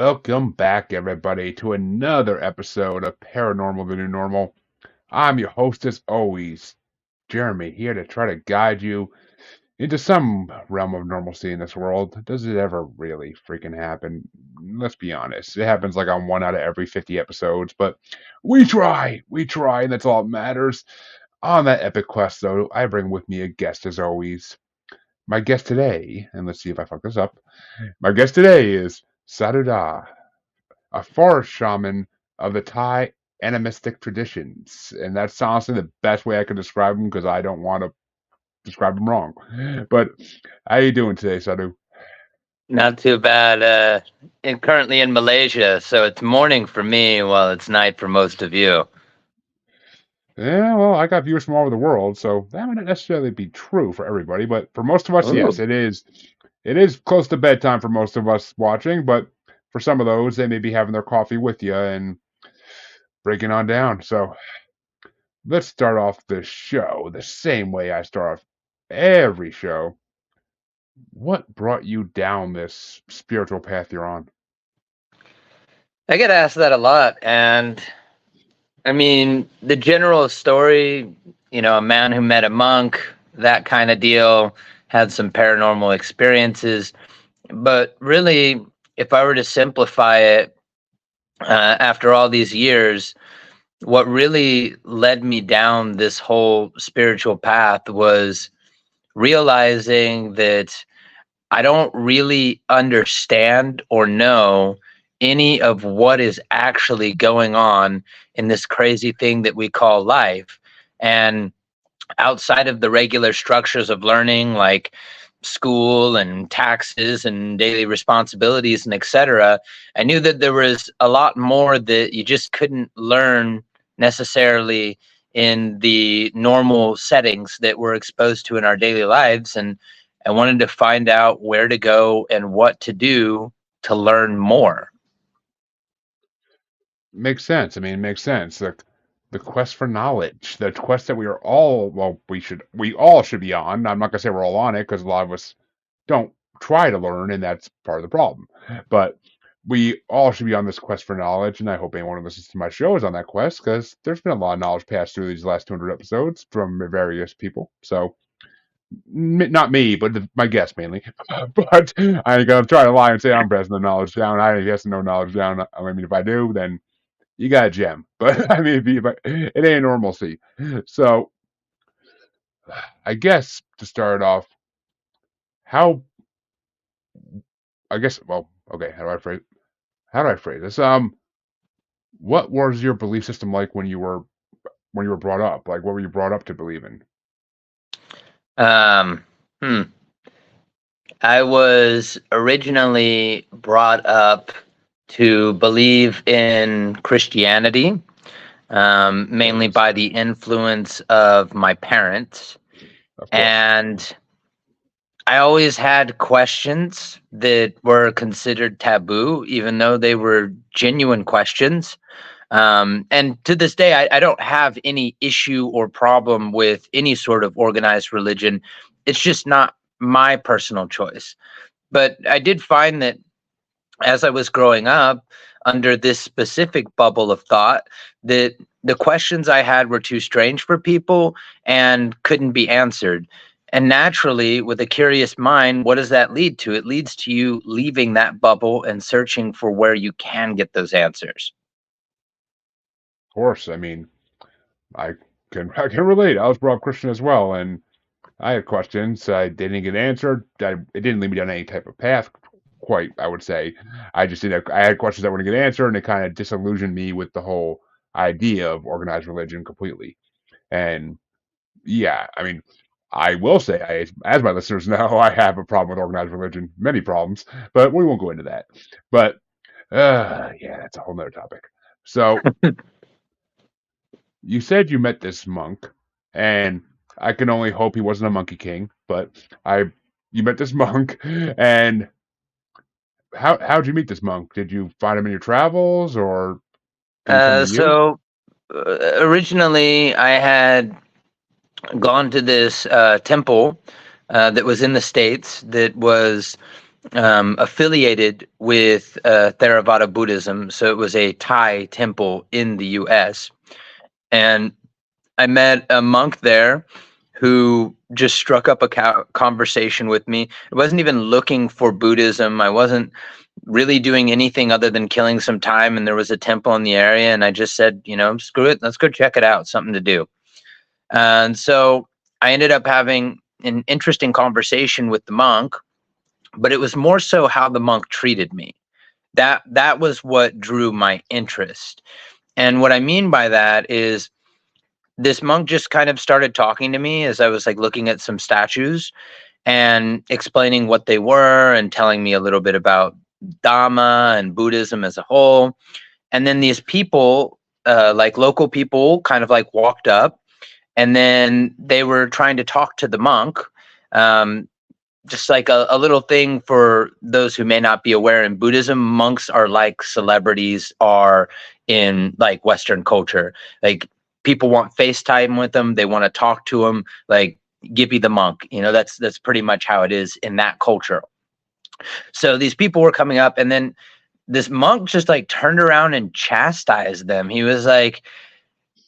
Welcome back, everybody, to another episode of Paranormal the New Normal. I'm your host, as always, Jeremy, here to try to guide you into some realm of normalcy in this world. Does it ever really freaking happen? Let's be honest. It happens like on one out of every 50 episodes, but we try, and that's all that matters. On that epic quest, though, I bring with me a guest, as always. My guest today, and let's see if I fuck this up. My guest today is Sadhu Dah, a forest shaman of the Thai animistic traditions. And that's honestly the best way I could describe him because I don't want to describe him wrong. But how you doing today, Sadhu? Not too bad. Currently in Malaysia, so it's morning for me while it's night for most of you. Yeah, well, I got viewers from all over the world, so that might not necessarily be true for everybody, but for most of us, yes, Ooh. it is. It is close to bedtime for most of us watching, but for some of those, they may be having their coffee with you and breaking on down. So let's start off the show the same way I start off every show. What brought you down this spiritual path you're on? I get asked that a lot, and I mean, the general story, a man who met a monk, that kind of deal, had some paranormal experiences. But really, if I were to simplify it, after all these years, what really led me down this whole spiritual path was realizing that I don't really understand or know any of what is actually going on in this crazy thing that we call life. And outside of the regular structures of learning, like school and taxes and daily responsibilities and etc., I knew that there was a lot more that you just couldn't learn necessarily in the normal settings that we're exposed to in our daily lives. And I wanted to find out where to go and what to do to learn more. Makes sense. I mean, it makes sense. The quest for knowledge, the quest that we are all, well, we all should be on. I'm not gonna say we're all on it because a lot of us don't try to learn, and that's part of the problem. But we all should be on this quest for knowledge, and I hope anyone who listens to my show is on that quest because there's been a lot of knowledge passed through these last 200 episodes from various people. So not me, but my guests mainly. But I ain't gonna try to lie and say I'm passing the knowledge down. I ain't passing no knowledge down. I mean, if I do, then you got a gem. But I mean, it ain't normalcy. So I guess to start off, how I guess well, okay, how do I phrase this? What was your belief system like when you were brought up? Like, what were you brought up to believe in? Um, hmm. I was originally brought up to believe in Christianity, mainly Yes, by the influence of my parents. of course. And I always had questions that were considered taboo, even though they were genuine questions. And to this day, I don't have any issue or problem with any sort of organized religion. It's just not my personal choice. But I did find that as I was growing up under this specific bubble of thought, that the questions I had were too strange for people and couldn't be answered. And naturally, with a curious mind, what does that lead to? It leads to you leaving that bubble and searching for where you can get those answers. Of course. I mean, I I can relate. I was brought up Christian as well, and I had questions. I didn't get answered. It didn't lead me down any type of path, quite, I would say. I just didn't. I had questions that wouldn't get answered, and it kind of disillusioned me with the whole idea of organized religion completely. And yeah, I mean, I will say, as my listeners know, I have a problem with organized religion, many problems, but we won't go into that. But yeah, that's a whole nother topic. So you said you met this monk, and I can only hope he wasn't a monkey king. But I, you met this monk, and how'd you meet this monk? Did you find him in your travels, or did he come Uh, to you? so Originally, I had gone to this temple that was in the States that was affiliated with Theravada Buddhism. So it was a Thai temple in the U.S. And I met a monk there who just struck up a conversation with me. I wasn't even looking for Buddhism. I wasn't really doing anything other than killing some time. And there was a temple in the area. And I just said, screw it. Let's go check it out. Something to do. And so I ended up having an interesting conversation with the monk, but it was more so how the monk treated me. That was what drew my interest. And what I mean by that is this monk just kind of started talking to me as I was like looking at some statues and explaining what they were and telling me a little bit about Dhamma and Buddhism as a whole. And then these people, like local people, kind of like walked up, and then they were trying to talk to the monk. Just like a little thing for those who may not be aware, in Buddhism, monks are like celebrities are in like Western culture. Like people want FaceTime with them. They want to talk to them. Like Gippy the monk, that's pretty much how it is in that culture. So these people were coming up, and then this monk just like turned around and chastised them. He was like,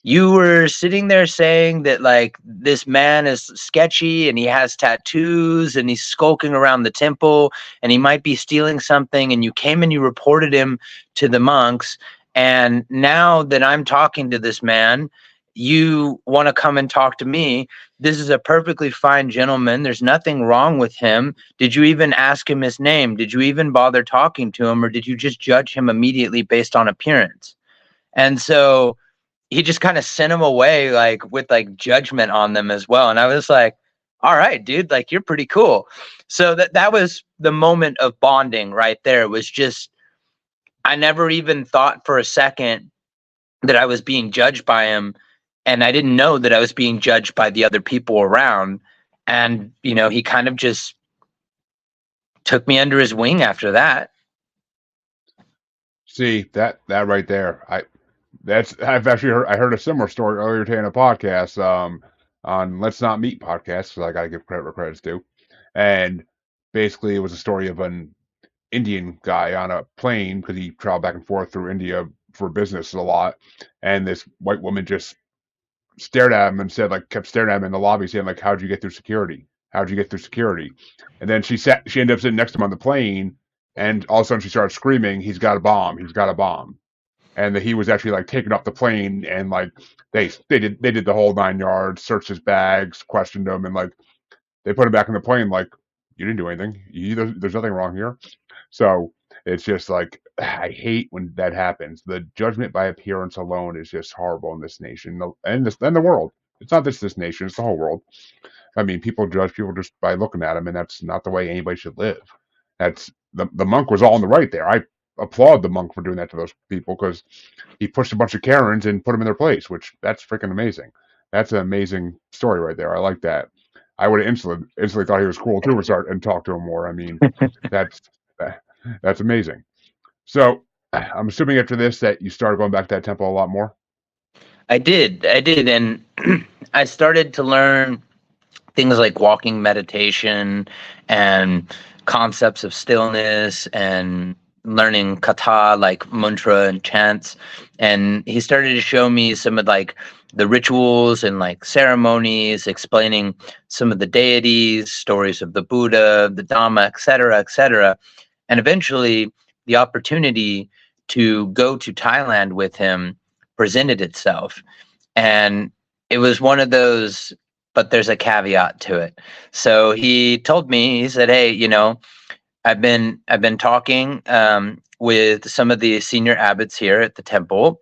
you were sitting there saying that like this man is sketchy and he has tattoos and he's skulking around the temple and he might be stealing something, and you came and you reported him to the monks, and now that I'm talking to this man, you want to come and talk to me. This is a perfectly fine gentleman. There's nothing wrong with him. Did you even ask him his name? Did you even bother talking to him, or did you just judge him immediately based on appearance? And so he just kind of sent them away like with like judgment on them as well. And I was like, all right, dude, like you're pretty cool. So that was the moment of bonding right there. It was just, I never even thought for a second that I was being judged by him. And I didn't know that I was being judged by the other people around. And, he kind of just took me under his wing after that. See that right there. I've actually heard a similar story earlier today in a podcast, on Let's Not Meet podcast, because I gotta give credit where credit's due. And basically, it was a story of an Indian guy on a plane because he traveled back and forth through India for business a lot, and this white woman just stared at him and kept staring at him in the lobby, saying like, "How'd you get through security? How'd you get through security?" And then she ended up sitting next to him on the plane, and all of a sudden she started screaming, "He's got a bomb! He's got a bomb!" And that he was actually like taken off the plane, and like they did the whole 9 yards, searched his bags, questioned him, and like they put him back in the plane. Like, you didn't do anything. There's nothing wrong here. So it's just like, I hate when that happens. The judgment by appearance alone is just horrible in this nation and the world. It's not just this nation; it's the whole world. I mean, people judge people just by looking at them, and that's not the way anybody should live. That's the monk was all in the right there. I applaud the monk for doing that to those people, because he pushed a bunch of Karens and put them in their place, which that's freaking amazing. That's an amazing story right there. I like that. I would have instantly thought he was cool too, and start and talk to him more. I mean, that's that's amazing. So I'm assuming after this that you started going back to that temple a lot more. I did. And I started to learn things like walking meditation and concepts of stillness, and learning kata, like mantra and chants. And he started to show me some of like the rituals and like ceremonies, explaining some of the deities, stories of the Buddha, the Dhamma, etc., etc. And eventually the opportunity to go to Thailand with him presented itself. And it was one of those, but there's a caveat to it. So he told me, he said, "Hey, I've been talking with some of the senior abbots here at the temple,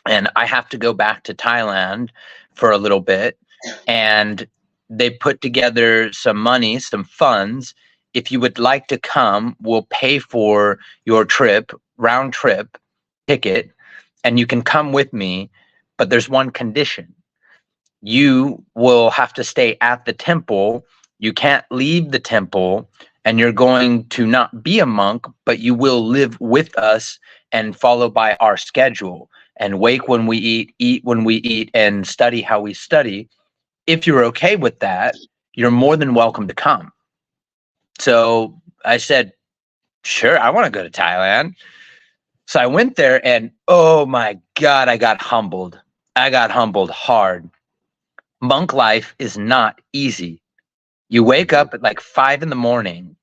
and I have to go back to Thailand for a little bit. And they put together some money, some funds. If you would like to come, we'll pay for your trip, round trip ticket, and you can come with me. But there's one condition. You will have to stay at the temple. You can't leave the temple, and you're going to not be a monk, but you will live with us and follow by our schedule, and wake when we eat when we eat, and study how we study. If you're okay with that, you're more than welcome to come." So I said, sure, I want to go to Thailand. So I went there and oh my God, I got humbled. I got humbled hard. Monk life is not easy. You wake No. up at like 5 in the morning.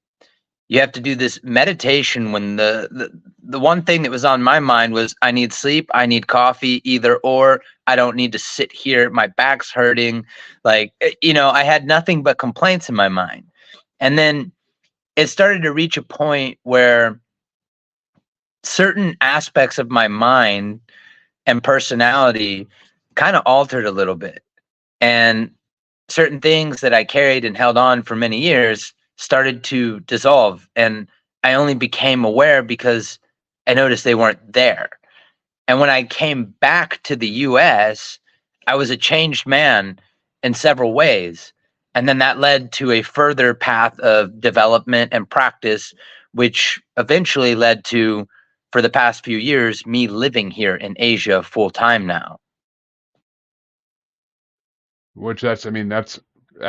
You have to do this meditation when the one thing that was on my mind was I need sleep, I need coffee, either or. I don't need to sit here. My back's hurting. Like, I had nothing but complaints in my mind. And then it started to reach a point where certain aspects of my mind and personality kind of altered a little bit. And certain things that I carried and held on for many years started to dissolve. And I only became aware because I noticed they weren't there. And when I came back to the US, I was a changed man in several ways. And then that led to a further path of development and practice, which eventually led to, for the past few years, me living here in Asia full time now. Which that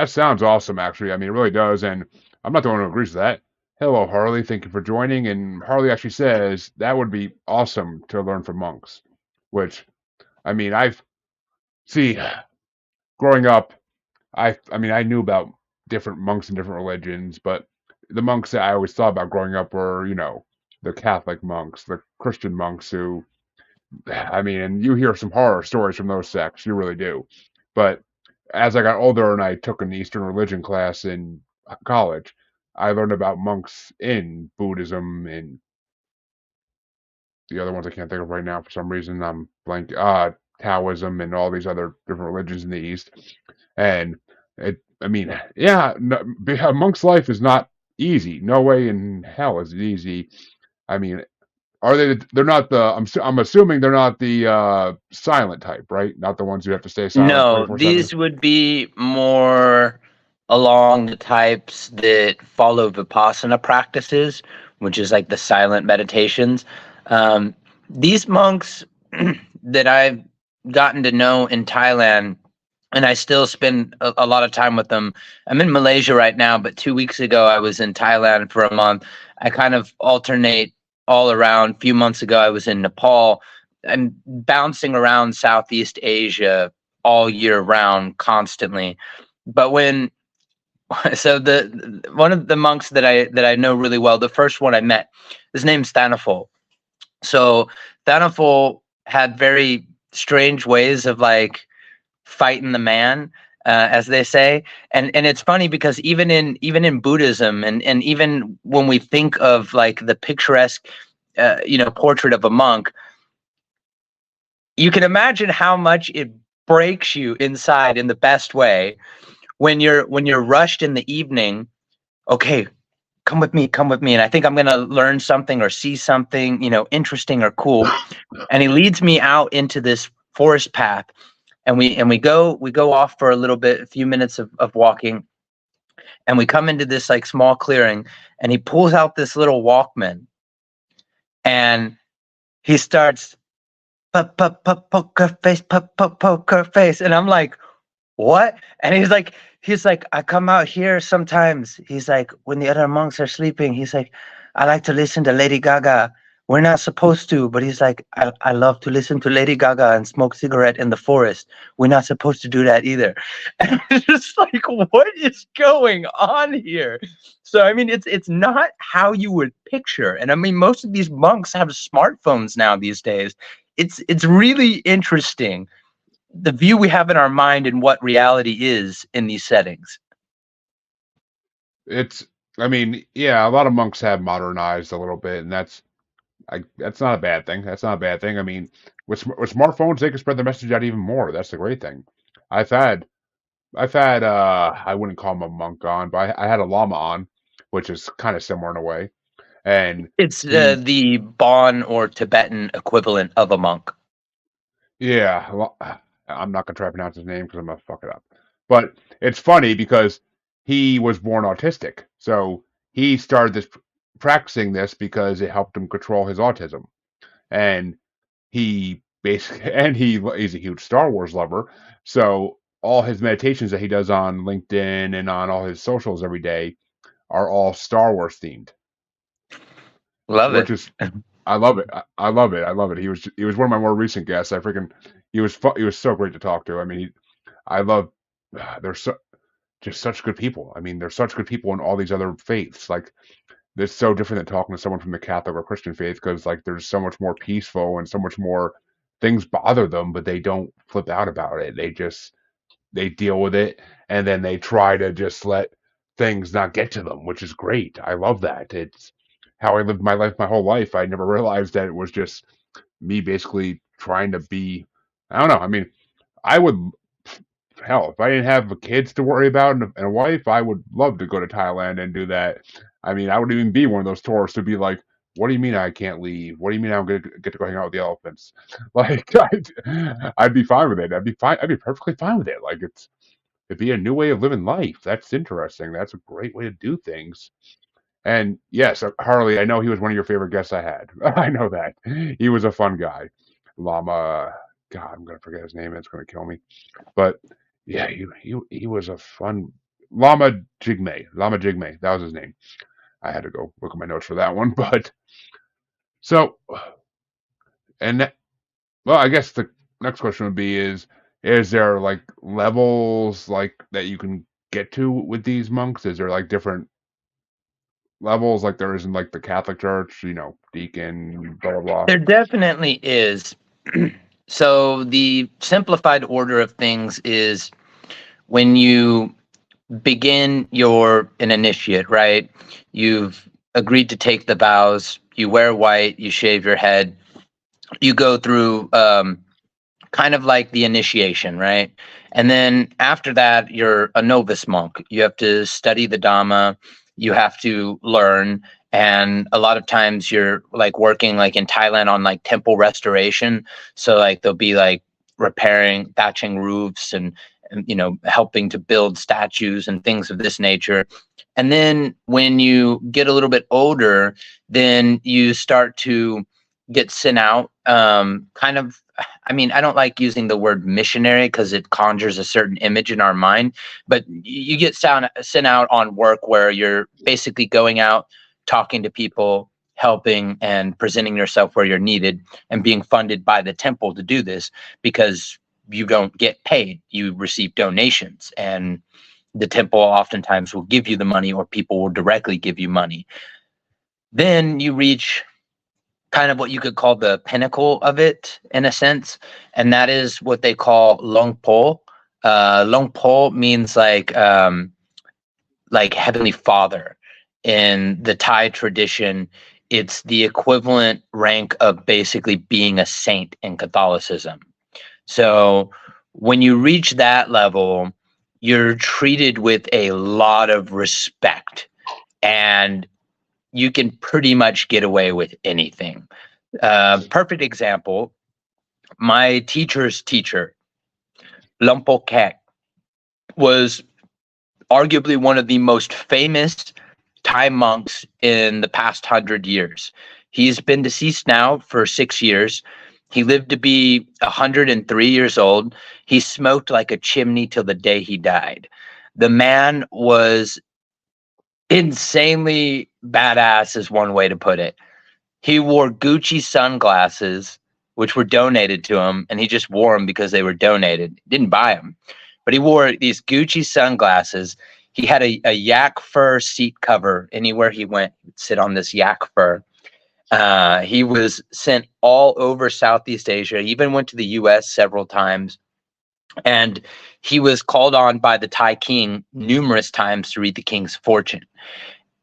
sounds awesome actually. I mean, it really does, and I'm not the one who agrees with that. Hello, Harley. Thank you for joining. And Harley actually says that would be awesome to learn from monks. Which, I mean, I've see growing up, I knew about different monks and different religions, but the monks that I always thought about growing up were, the Catholic monks, the Christian monks who, and you hear some horror stories from those sects, you really do. But as I got older and I took an Eastern religion class in college, I learned about monks in Buddhism and the other ones I can't think of right now for some reason. I'm blank. Taoism and all these other different religions in the East. And yeah, no, a monk's life is not easy. No way in hell is it easy. I mean, are they? They're not the. I'm assuming they're not the silent type, right? Not the ones who have to stay silent No, 24/7. these would be more along the types that follow Vipassana practices, which is like the silent meditations. Um, these monks that I've gotten to know in Thailand, and I still spend a lot of time with them. I'm in Malaysia right now, but 2 weeks ago I was in Thailand for a month. I kind of alternate all around. A few months ago I was in Nepal. I'm bouncing around Southeast Asia all year round constantly. But when so the one of the monks that I know really well, the first one I met, his name's Thanaful. So Thanaful had very strange ways of like fighting the man, as they say. And it's funny because even in Buddhism and even when we think of like the picturesque portrait of a monk, you can imagine how much it breaks you inside in the best way when you're rushed in the evening. Okay, come with me, and I think I'm going to learn something or see something interesting or cool. And he leads me out into this forest path, and we go off for a little bit, a few minutes of walking, and we come into this like small clearing, and he pulls out this little Walkman, and he starts poker face, poker face, and I'm like, what? And he's like, I come out here sometimes. He's like, when the other monks are sleeping, he's like, I like to listen to Lady Gaga. We're not supposed to, but he's like, I love to listen to Lady Gaga and smoke cigarette in the forest. We're not supposed to do that either. And it's just like, what is going on here? So I mean, it's not how you would picture. And I mean, most of these monks have smartphones now these days. It's really interesting the view we have in our mind and what reality is in these settings. It's, yeah, a lot of monks have modernized a little bit, and that's not a bad thing. That's not a bad thing. I mean, with smartphones, they can spread the message out even more. That's the great thing. I've had I wouldn't call him a monk on, but I had a lama on, which is kind of similar in a way. And It's he, the Bon or Tibetan equivalent of a monk. yeah, I'm not gonna try to pronounce his name because I'm gonna fuck it up. But it's funny because he was born autistic, so he started practicing this because it helped him control his autism. And he basically he's a huge Star Wars lover, so all his meditations that he does on LinkedIn and on all his socials every day are all Star Wars themed. Love which it. is I love it. I love it. I love it. He was one of my more recent guests. He was so great to talk to. I mean, I love they're just such good people. I mean, they're such good people in all these other faiths. Like it's so different than talking to someone from the Catholic or Christian faith because like there's so much more peaceful and so much more things bother them, but they don't flip out about it. They deal with it and then they try to just let things not get to them, which is great. I love that. It's how I lived my life my whole life. I never realized that it was just me basically trying to be I don't know. I mean, I would hell, if I didn't have kids to worry about and a wife, I would love to go to Thailand and do that. I mean, I would even be one of those tourists to be like, "What do you mean I can't leave? What do you mean I'm gonna get to go hang out with the elephants?" Like, I'd be fine with it. I'd be fine. I'd be perfectly fine with it. Like, it'd be a new way of living life. That's interesting. That's a great way to do things. And yes, Harley, I know he was one of your favorite guests I had. I know that. He was a fun guy. Llama, God, I'm gonna forget his name. It's gonna kill me. But yeah, he was a fun Lama Jigme. That was his name. I had to go look at my notes for that one. But so and well, I guess the next question would be is there like levels like that you can get to with these monks? Is there like different levels like there is in like the Catholic Church, deacon, blah blah blah. There definitely is. So the simplified order of things is when you begin, you're an initiate, right? You've agreed to take the vows, you wear white, you shave your head, you go through kind of like the initiation, right? And then after that, you're a novice monk. You have to study the Dhamma, you have to learn. And a lot of times you're like working like in Thailand on like temple restoration. So like there'll be like repairing, thatching roofs and helping to build statues and things of this nature. And then when you get a little bit older, then you start to get sent out kind of. I mean, I don't like using the word missionary because it conjures a certain image in our mind, but you get sent out on work where you're basically going out, talking to people, helping and presenting yourself where you're needed and being funded by the temple to do this because you don't get paid. You receive donations, and the temple oftentimes will give you the money or people will directly give you money. Then you reach kind of what you could call the pinnacle of it in a sense, and that is what they call Longpo. Longpo means like Heavenly Father. In the Thai tradition, it's the equivalent rank of basically being a saint in Catholicism. So when you reach that level, you're treated with a lot of respect and you can pretty much get away with anything. Perfect example, my teacher's teacher, Lumpo Kek, was arguably one of the most famous Thai monks in the past 100 years. He's been deceased now for 6 years. He lived to be 103 years old. He smoked like a chimney till the day he died. The man was insanely badass, is one way to put it. He wore Gucci sunglasses, which were donated to him, and he just wore them because they were donated. Didn't buy them, but he wore these Gucci sunglasses. He had a yak fur seat cover. Anywhere he went, he would sit on this yak fur. He was sent all over Southeast Asia. He even went to the U.S. several times. And he was called on by the Thai king numerous times to read the king's fortune.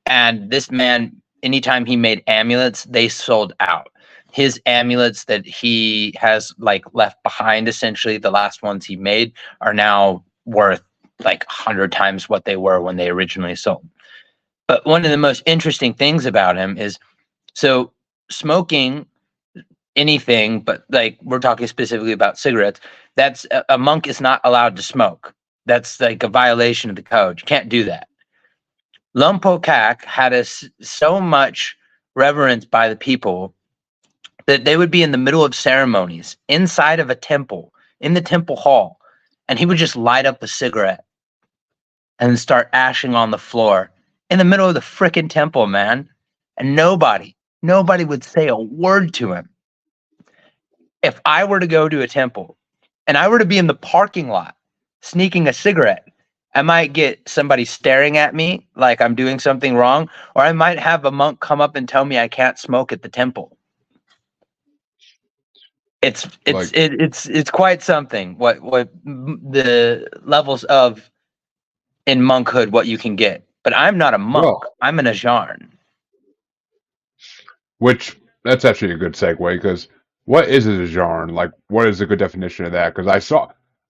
And this man, anytime he made amulets, they sold out. His amulets that he has like left behind, essentially the last ones he made, are now worth like 100 times what they were when they originally sold. But one of the most interesting things about him is, so smoking anything, but like we're talking specifically about cigarettes, that's a monk is not allowed to smoke. That's like a violation of the code. You can't do that. Lumpo Kak had so much reverence by the people that they would be in the middle of ceremonies inside of a temple, in the temple hall, and he would just light up a cigarette and start ashing on the floor in the middle of the frickin' temple, man. And nobody nobody would say a word to him. If I were to go to a temple and I were to be in the parking lot sneaking a cigarette, I might get somebody staring at me like I'm doing something wrong, or I might have a monk come up and tell me I can't smoke at the temple. Like, It's quite something what the levels of in monkhood what you can get. But I'm not a monk. well, I'm an ajarn. which that's actually a good segue because what is a genre? Like, what is a good definition of that? Because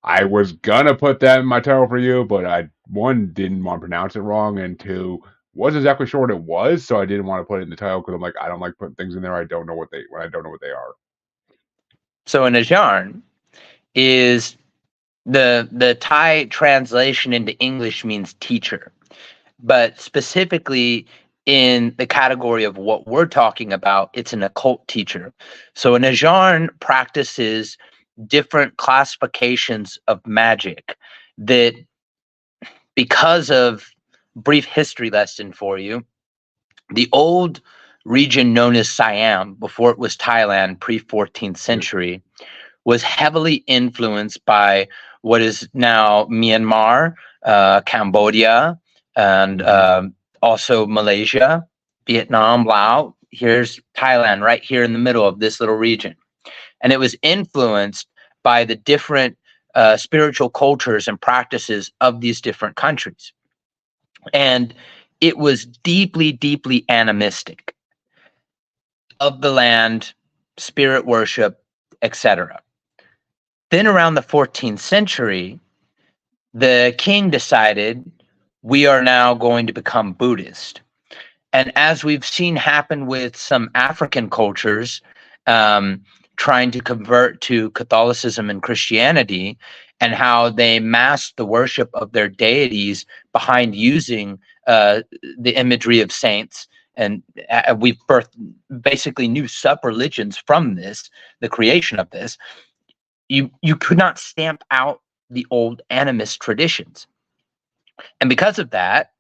I was gonna put that in my title for you, but I one didn't want to pronounce it wrong, and two wasn't exactly sure what it was, so I didn't want to put it in the title because I'm like I don't like putting things in there I don't know what they when I don't know what they are. So an ajarn is the Thai translation into English means teacher, but specifically in the category of what we're talking about, it's an occult teacher. So an ajarn practices different classifications of magic that, because of brief history lesson for you, the old region known as Siam, before it was Thailand, pre 14th century, was heavily influenced by what is now Myanmar, Cambodia, and also Malaysia, Vietnam, Laos. Here's Thailand right here in the middle of this little region. And it was influenced by the different spiritual cultures and practices of these different countries. And it was deeply, deeply animistic of the land, spirit worship, etc. Then around the 14th century, the king decided we are now going to become Buddhist. And as we've seen happen with some African cultures trying to convert to Catholicism and Christianity, and how they masked the worship of their deities behind using the imagery of saints. And we've birthed basically new sub-religions from this, the creation of this. You could not stamp out the old animist traditions. And because of that,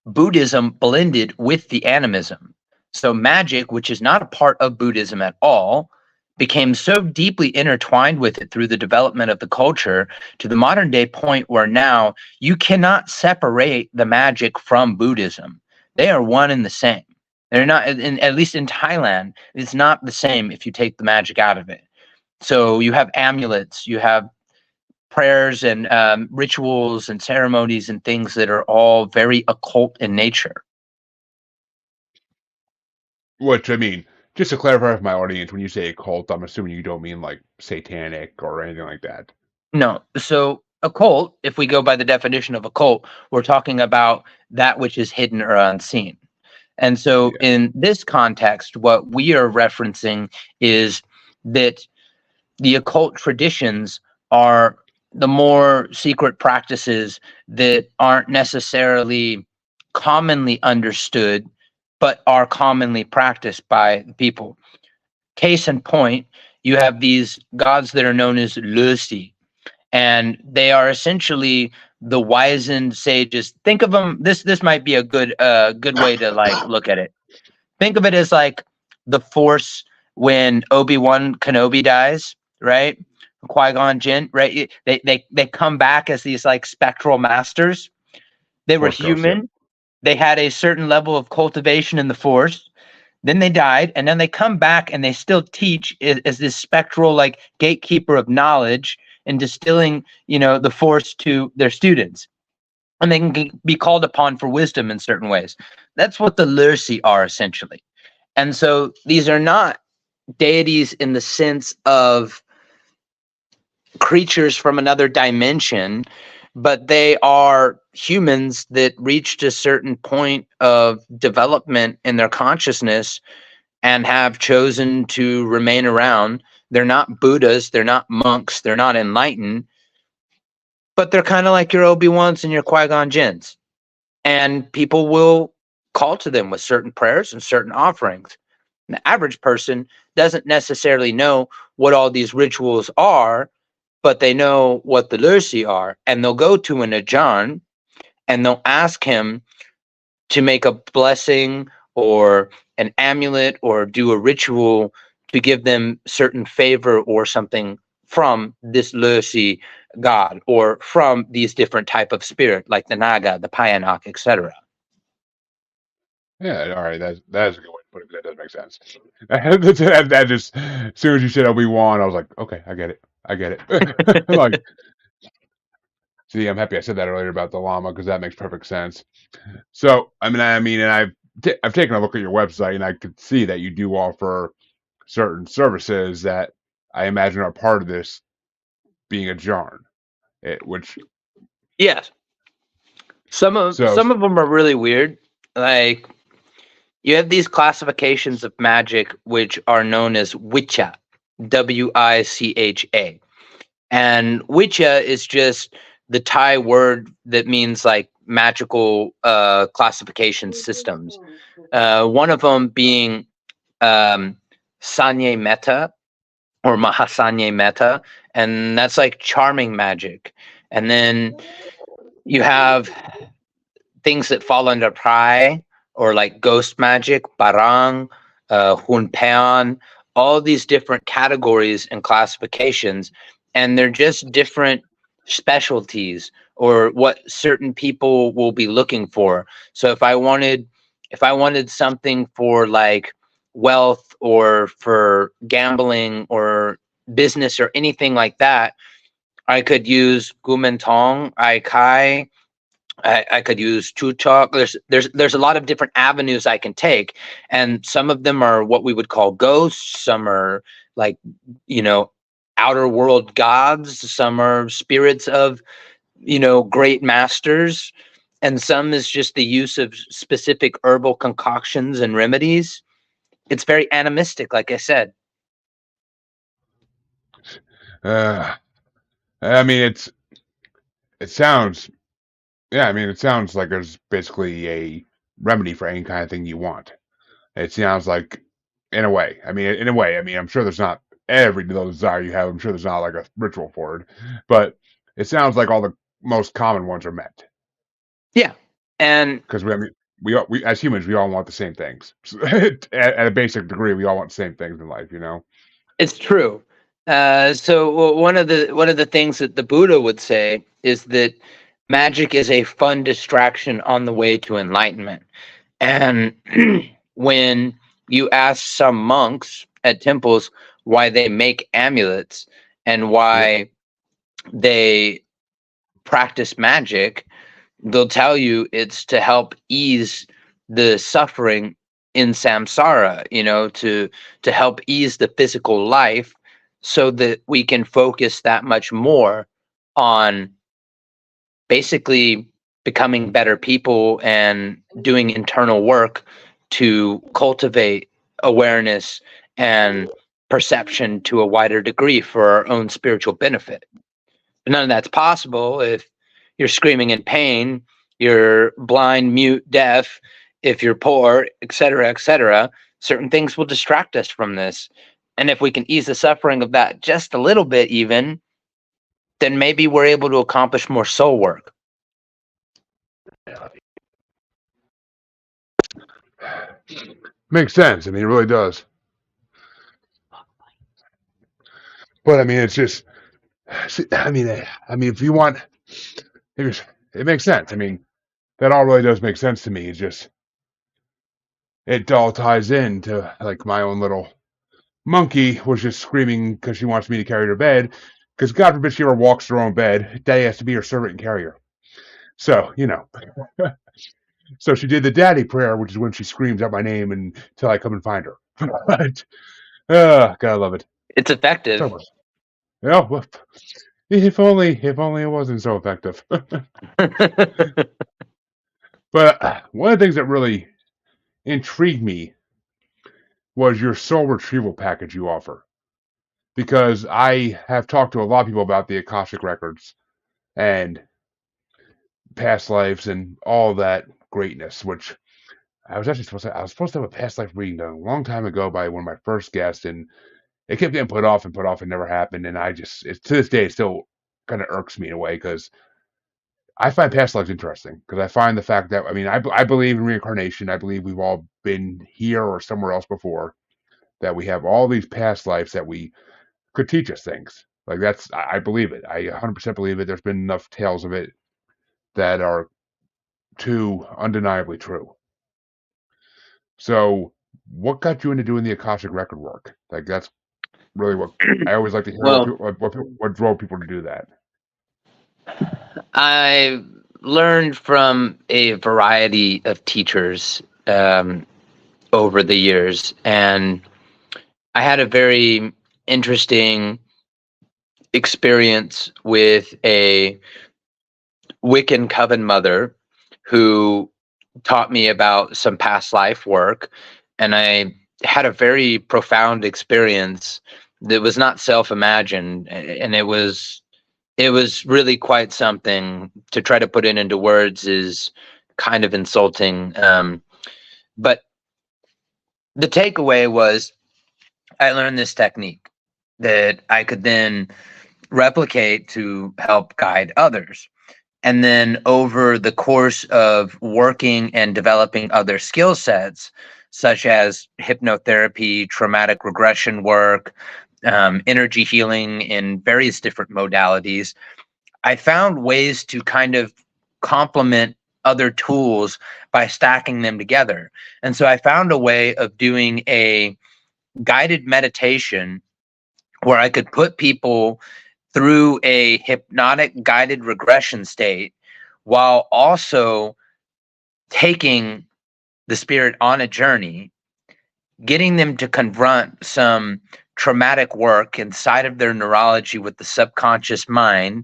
Buddhism blended with the animism. So magic, which is not a part of Buddhism at all, became so deeply intertwined with it through the development of the culture to the modern day point where now you cannot separate the magic from Buddhism. They are one and the same. They're not, at least in Thailand, it's not the same if you take the magic out of it. So you have amulets, you have prayers and rituals and ceremonies and things that are all very occult in nature. Which I mean, just to clarify for my audience, when you say occult, I'm assuming you don't mean like satanic or anything like that. No. So occult, if we go by the definition of occult, we're talking about that which is hidden or unseen. And so Yeah. in this context, what we are referencing is that the occult traditions are the more secret practices that aren't necessarily commonly understood, but are commonly practiced by people. Case in point, you have these gods that are known as Lucy, and they are essentially the wizened sages. Think of them. This might be a good way to like look at it. Think of it as like the Force when Obi-Wan Kenobi dies, right? Qui-Gon Jinn, right? They come back as these like spectral masters. They were Force Ghost, yep. human. They had a certain level of cultivation in the Force. Then they died, and then they come back and they still teach as this spectral like gatekeeper of knowledge and distilling, the Force to their students. And they can be called upon for wisdom in certain ways. That's what the Lursi are essentially. And so these are not deities in the sense of creatures from another dimension, but they are humans that reached a certain point of development in their consciousness and have chosen to remain around. They're not Buddhas, they're not monks, they're not enlightened, but they're kind of like your Obi-Wans and your Qui-Gon Jinns. And people will call to them with certain prayers and certain offerings. The average person doesn't necessarily know what all these rituals are, but they know what the Lursi are. And they'll go to an Ajahn and they'll ask him to make a blessing or an amulet or do a ritual to give them certain favor or something from this Lucy god or from these different type of spirit like the Naga, the Payanak, etc. Yeah, all right, that's a good way to put it. That does make sense. That just as soon as you said Obi-Wan, I was like, okay, I get it, I get it. Like, see, I'm happy I said that earlier about the llama because that makes perfect sense. So, and I've taken a look at your website and I could see that you do offer certain services that I imagine are part of this being a jarn, which Yes, some of so some of them are really weird. Like you have these classifications of magic which are known as Wicca, Wicha. And Wicca is just the Thai word that means like magical classification systems. One of them being um, Sanye Metta or Mahasanye Metta, and that's like charming magic. And then you have things that fall under Prai or like ghost magic, Barang, Hunpean, all these different categories and classifications. And they're just different specialties or what certain people will be looking for. So if I wanted something for like wealth or for gambling or business or anything like that, I could use Gumentong, Aikai, I could use Chutok. There's a lot of different avenues I can take, and some of them are what we would call ghosts. Some are like you know outer world gods. Some are spirits of great masters, and some is just the use of specific herbal concoctions and remedies. It's very animistic, like I said. uh, I mean it sounds yeah, I mean it sounds like there's basically a remedy for any kind of thing you want. It sounds like in a way, I mean I'm sure there's not every little desire you have. I'm sure there's not like a ritual for it, but it sounds like all the most common ones are met Yeah, and because we as humans we all want the same things at a basic degree. We all want the same things in life, you know. it's true. So one of the things that the Buddha would say is that magic is a fun distraction on the way to enlightenment. And when you ask some monks at temples why they make amulets and Yep. why they practice magic, they'll tell you it's to help ease the suffering in samsara, to help ease the physical life so that we can focus that much more on basically becoming better people and doing internal work to cultivate awareness and perception to a wider degree for our own spiritual benefit. But none of that's possible if you're screaming in pain, you're blind, mute, deaf, if you're poor, etc., etc. Certain things will distract us from this. And if we can ease the suffering of that just a little bit, even, then maybe we're able to accomplish more soul work. Makes sense. I mean, it really does. But I mean, it's just. If you want, it makes sense. I mean, that all really does make sense to me. It's just it all ties into like my own little monkey was just screaming because she wants me to carry her to bed. Because God forbid she ever walks her own bed, Daddy has to be her servant and carry her. So so she did the daddy prayer, which is when she screams out my name until I come and find her. But, God, I love it. It's effective. So, yeah, well, if only it wasn't so effective. But one of the things that really intrigued me was your soul retrieval package you offer. Because I have talked to a lot of people about the Akashic records and past lives and all that greatness, which I was supposed to have a past life reading done a long time ago by one of my first guests, and it kept getting put off and never happened. And to this day, it still kind of irks me in a way because I find past lives interesting because I find the fact that, I mean, I believe in reincarnation. I believe we've all been here or somewhere else before, that we have all these past lives that we could teach us things. Like I believe it. I 100% believe it. There's been enough tales of it that are too undeniably true. So, what got you into doing the Akashic record work? Like, that's really what I always like to hear. Well, What drove people to do that? I learned from a variety of teachers over the years, and I had a very interesting experience with a Wiccan coven mother who taught me about some past life work, and I had a very profound experience that was not self-imagined, and it was really quite something. To try to put it into words is kind of insulting, but the takeaway was I learned this technique that I could then replicate to help guide others. And then over the course of working and developing other skill sets, such as hypnotherapy, traumatic regression work, energy healing in various different modalities, I found ways to kind of complement other tools by stacking them together. And so I found a way of doing a guided meditation where I could put people through a hypnotic guided regression state while also taking the spirit on a journey, getting them to confront some traumatic work inside of their neurology with the subconscious mind,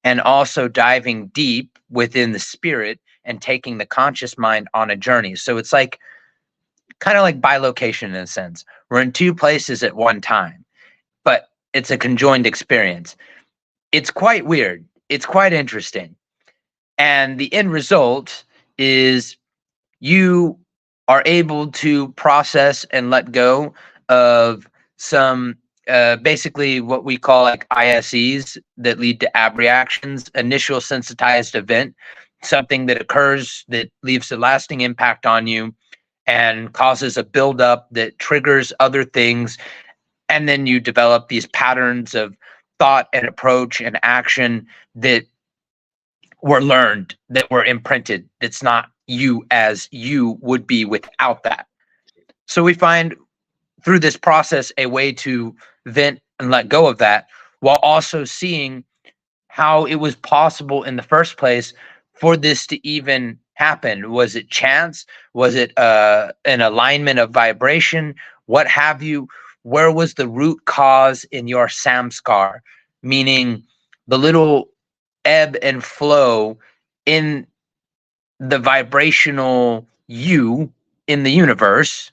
and also diving deep within the spirit and taking the conscious mind on a journey. So it's like kind of like bilocation in a sense. We're in two places at one time, but it's a conjoined experience. It's quite weird. It's quite interesting. And the end result is you are able to process and let go of some basically what we call like ISEs that lead to abreactions, initial sensitized event, something that occurs that leaves a lasting impact on you and causes a buildup that triggers other things. And then you develop these patterns of thought and approach and action that were learned, that were imprinted. That's not you as you would be without that. So we find through this process a way to vent and let go of that while also seeing how it was possible in the first place for this to even happen. Was it chance? Was it an alignment of vibration? What have you? Where was the root cause in your samskar? Meaning the little ebb and flow in the vibrational you in the universe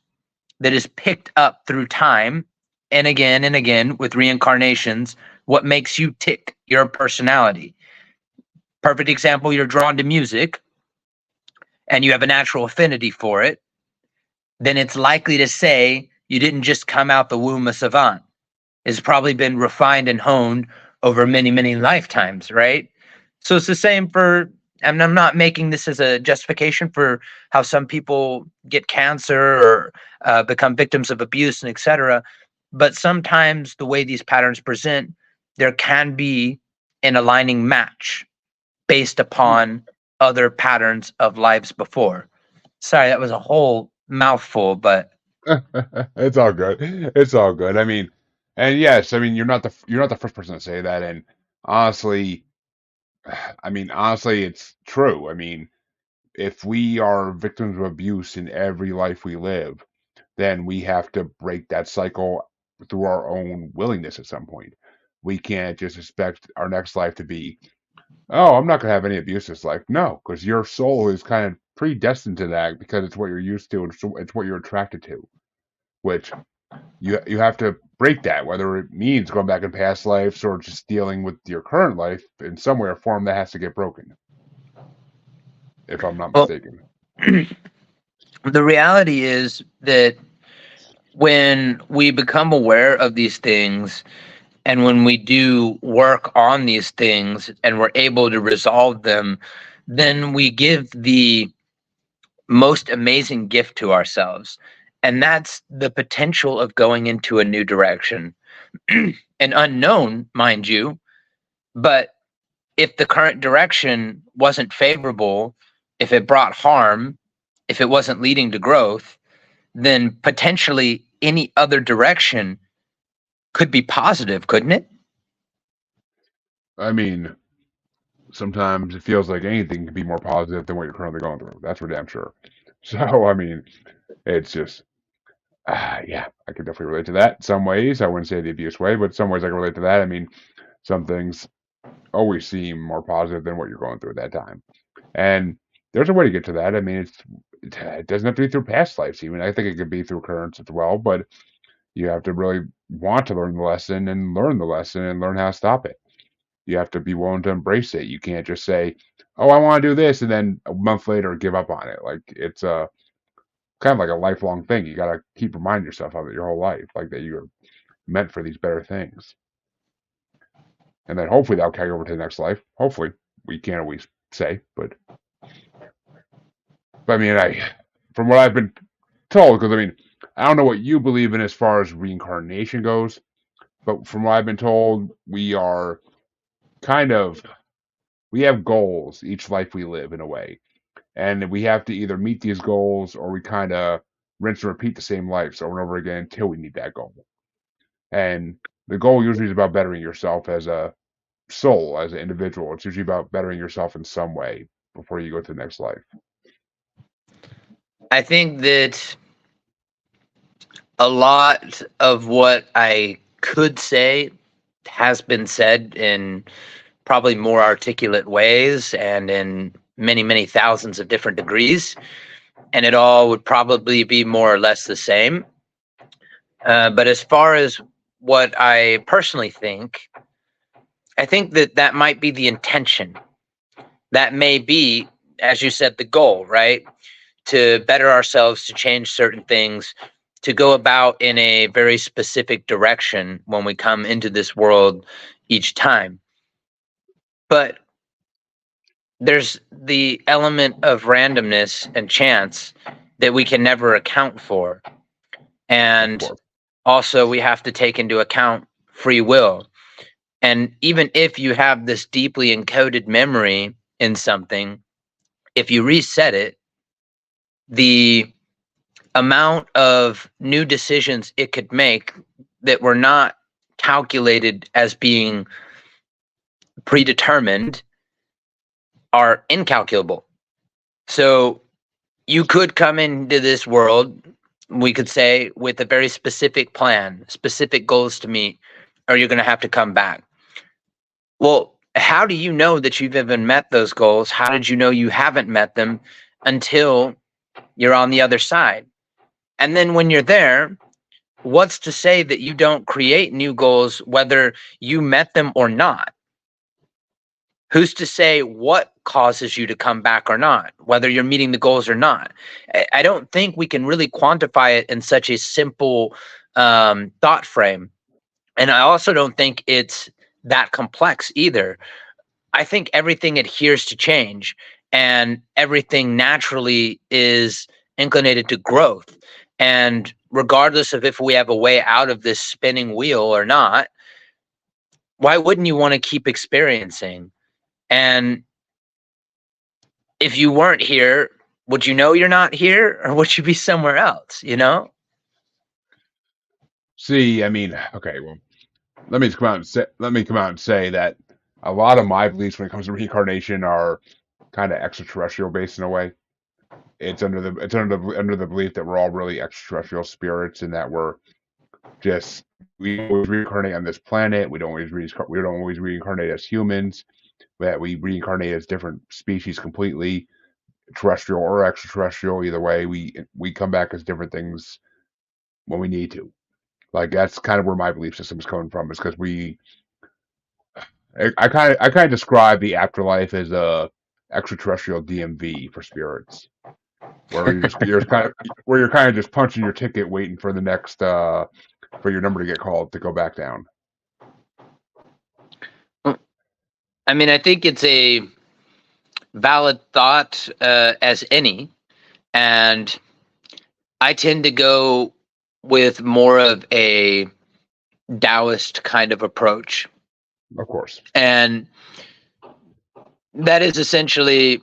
that is picked up through time and again with reincarnations, what makes you tick, your personality. Perfect example, you're drawn to music and you have a natural affinity for it, then it's likely to say you didn't just come out the womb a savant. It's probably been refined and honed over many, many lifetimes, right? So it's the same for, and I'm not making this as a justification for how some people get cancer or become victims of abuse and etc. But sometimes the way these patterns present, there can be an aligning match based upon other patterns of lives before. Sorry, that was a whole mouthful, but It's all good. It's all good. I mean, and yes, I mean you're not the first person to say that. And honestly, honestly, it's true. I mean, if we are victims of abuse in every life we live, then we have to break that cycle through our own willingness at some point. We can't just expect our next life to be, oh, I'm not going to have any abuse this life. No, because your soul is kind of predestined to that because it's what you're used to and it's what you're attracted to, which you have to break that, whether it means going back in past lives or just dealing with your current life in some way or form that has to get broken, if I'm not well, mistaken. the reality is that when we become aware of these things, And when we do work on these things and we're able to resolve them, then we give the most amazing gift to ourselves. And that's the potential of going into a new direction. An unknown, mind you, but if the current direction wasn't favorable, if it brought harm, if it wasn't leading to growth, then potentially any other direction could be positive, couldn't it? I mean, sometimes it feels like anything can be more positive than what you're currently going through. That's for damn sure. So, I mean, it's just, yeah, I could definitely relate to that in some ways. I wouldn't say the abuse way, but some ways I can relate to that. I mean, some things always seem more positive than what you're going through at that time. And there's a way to get to that. I mean, it doesn't have to be through past lives, even. I think it could be through currents as well, but you have to really want to learn the lesson and learn the lesson and learn how to stop it. You have to be willing to embrace it. You can't just say, "Oh, I want to do this," and then a month later give up on it. Like it's a kind of like a lifelong thing. You got to keep reminding yourself of it your whole life, like that you're meant for these better things, and then hopefully that'll carry over to the next life. Hopefully, we can't always say, but I mean, from what I've been told, because I mean, I don't know what you believe in as far as reincarnation goes, but from what I've been told, we are kind of we have goals each life we live in a way. And we have to either meet these goals or we kind of rinse and repeat the same lives over and over again until we meet that goal. And the goal usually is about bettering yourself as a soul, as an individual. It's usually about bettering yourself in some way before you go to the next life. I think that a lot of what I could say has been said in probably more articulate ways and in many, many thousands of different degrees. And it all would probably be more or less the same. But as far as what I personally think, I think that that might be the intention. That may be, as you said, the goal, right? To better ourselves, to change certain things, to go about in a very specific direction when we come into this world each time. But there's the element of randomness and chance that we can never account for. Of And course. also, we have to take into account free will. And even if you have this deeply encoded memory in something, if you reset it, the amount of new decisions it could make that were not calculated as being predetermined are incalculable. So you could come into this world, we could say, with a very specific plan, specific goals to meet, or you're going to have to come back. Well, how do you know that you've even met those goals? How did you know you haven't met them until you're on the other side? And then when you're there, what's to say that you don't create new goals, whether you met them or not? Who's to say what causes you to come back or not, whether you're meeting the goals or not? I don't think we can really quantify it in such a simple thought frame. And I also don't think it's that complex either. I think everything adheres to change and everything naturally is inclinated to growth. And regardless of if we have a way out of this spinning wheel or not, why wouldn't you want to keep experiencing? And if you weren't here, would you know you're not here or would you be somewhere else, you know? See, I mean, okay, well, let me come out and say that a lot of my beliefs when it comes to reincarnation are kind of extraterrestrial based in a way. It's under the belief that we're all really extraterrestrial spirits and that we always reincarnate on this planet. We don't always reincarnate as humans. That we reincarnate as different species completely, terrestrial or extraterrestrial. Either way, we come back as different things when we need to. Like that's kind of where my belief system is coming from. Is because I kind of describe the afterlife as a extraterrestrial DMV for spirits, where you're kind of just punching your ticket, waiting for the next for your number to get called to go back down. I mean, I think it's a valid thought as any, and I tend to go with more of a Taoist kind of approach, Of course. and that is essentially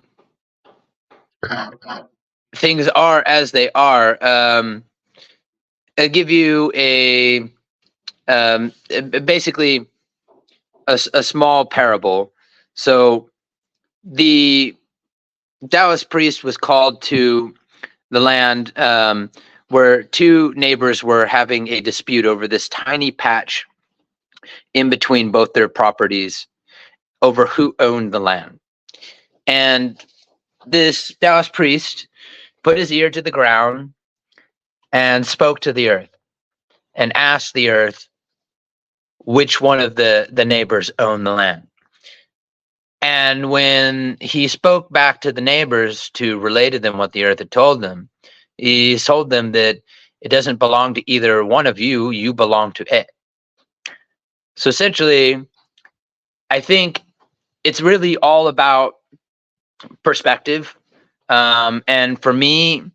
things are as they are. I'll give you basically a small parable. So the Taoist priest was called to the land where two neighbors were having a dispute over this tiny patch in between both their properties over who owned the land. And this Taoist priest put his ear to the ground and spoke to the earth and asked the earth which one of the neighbors owned the land. And when he spoke back to the neighbors to relay to them what the earth had told them, he told them that it doesn't belong to either one of you, you belong to it. So essentially, I think it's really all about perspective. And for me,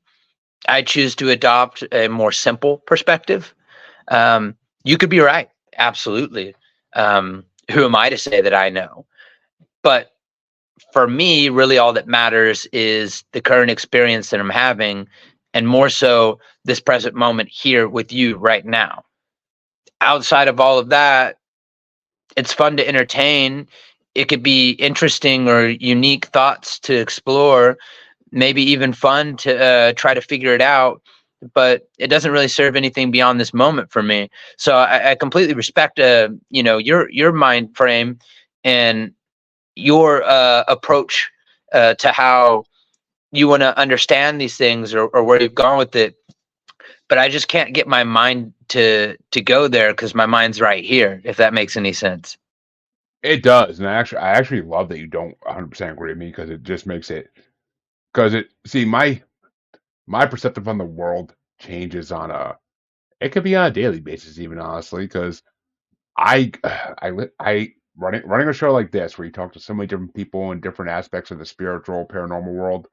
I choose to adopt a more simple perspective. You could be right, absolutely. Who am I to say that I know? But for me, really all that matters is the current experience that I'm having, and more so this present moment here with you right now. Outside of all of that, it's fun to entertain. It could be interesting or unique thoughts to explore, maybe even fun to try to figure it out. But it doesn't really serve anything beyond this moment for me. So I completely respect, your mind frame and your approach to how you want to understand these things, or where you've gone with it. But I just can't get my mind to go there because my mind's right here, if that makes any sense. It does, and I actually love that you don't 100% agree with me because it just makes it because it see my perspective on the world changes on a it could be on a daily basis even honestly because I I running a show like this where you talk to so many different people in different aspects of the spiritual paranormal world.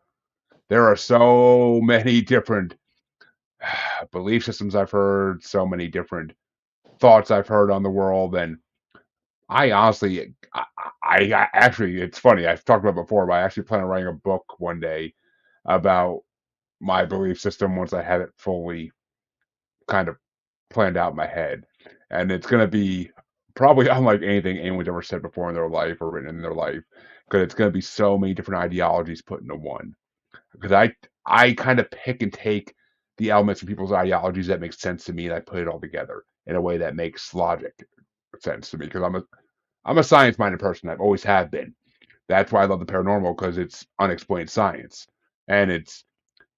There are so many different belief systems I've heard, so many different thoughts I've heard on the world, and I honestly, I actually, it's funny. I've talked about it before, but I actually plan on writing a book one day about my belief system once I have it fully kind of planned out in my head, and it's gonna be probably unlike anything anyone's ever said before in their life or written in their life, because it's gonna be so many different ideologies put into one. Because I kind of pick and take the elements of people's ideologies that make sense to me, and I put it all together in a way that makes logic sense to me. Because I'm a science-minded person. I've always have been. That's why I love the paranormal because it's unexplained science, and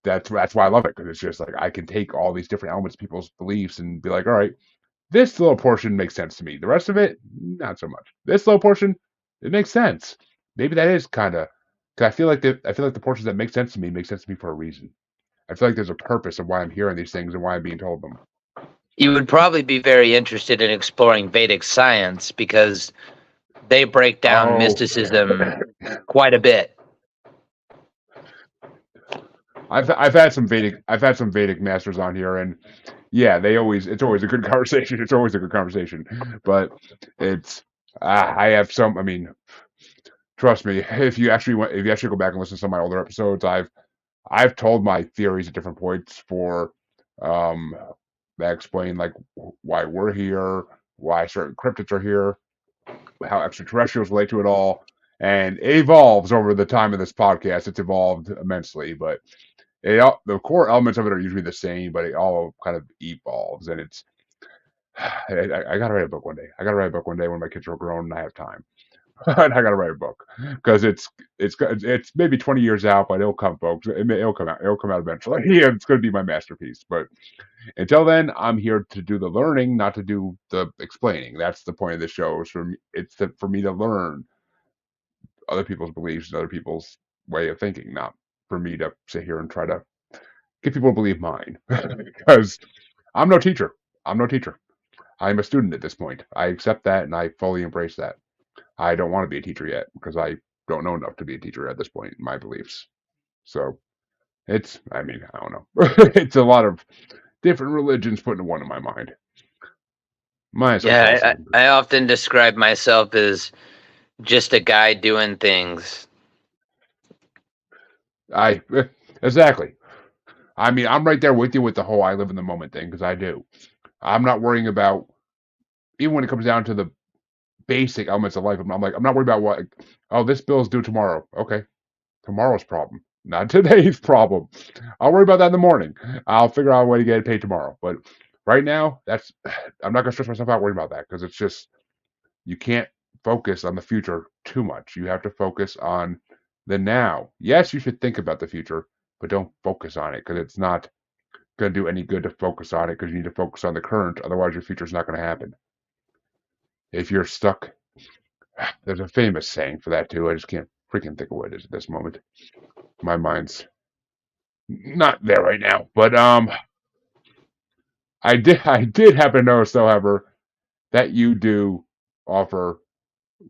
that's why I love it because it's just like I can take all these different elements of people's beliefs and be like, all right, this little portion makes sense to me. The rest of it, not so much. This little portion, it makes sense. Maybe that is kind of because I feel like the portions that make sense to me make sense to me for a reason. I feel like there's a purpose of why I'm hearing these things and why I'm being told them. You would probably be very interested in exploring Vedic science because they break down Oh, mysticism quite a bit. I've had some Vedic masters on here, and yeah, it's always a good conversation. It's always a good conversation, but it's I have some. I mean, trust me, if you actually go back and listen to some of my older episodes, I've told my theories at different points for um that explain like why we're here, why certain cryptids are here, how extraterrestrials relate to it all, and it evolves over the time of this podcast. It's evolved immensely, but the core elements of it are usually the same, but it all kind of evolves, and it's I gotta write a book one day. I gotta write a book one day when my kids are grown and I have time. And I gotta write a book because it's maybe 20 years out, but it'll come, folks. It'll come out. It'll come out eventually. Yeah, it's gonna be my masterpiece. But until then, I'm here to do the learning, not to do the explaining. That's the point of the show. Is for me, for me to learn other people's beliefs and other people's way of thinking, not for me to sit here and try to get people to believe mine. Because I'm no teacher. I'm no teacher. I'm a student at this point. I accept that and I fully embrace that. I don't want to be a teacher yet because I don't know enough to be a teacher at this point in my beliefs. So I don't know. It's a lot of different religions put into one in my mind. Minus Yeah, Catholicism. I often describe myself as just a guy doing things. I exactly. I mean, I'm right there with you with the whole I live in the moment thing because I do. I'm not worrying about even when it comes down to the basic elements of life. I'm not worried about what. Oh, this bill's due tomorrow. Okay, tomorrow's problem, not today's problem. I'll worry about that in the morning. I'll figure out a way to get it paid tomorrow. But right now, I'm not gonna stress myself out worrying about that because it's just you can't focus on the future too much. You have to focus on the now. Yes, you should think about the future, but don't focus on it because it's not going to do any good to focus on it because you need to focus on the current. Otherwise, your future's not going to happen. If you're stuck, there's a famous saying for that too. I just can't freaking think of what it is at this moment. My mind's not there right now. But I did happen to notice, however, that you do offer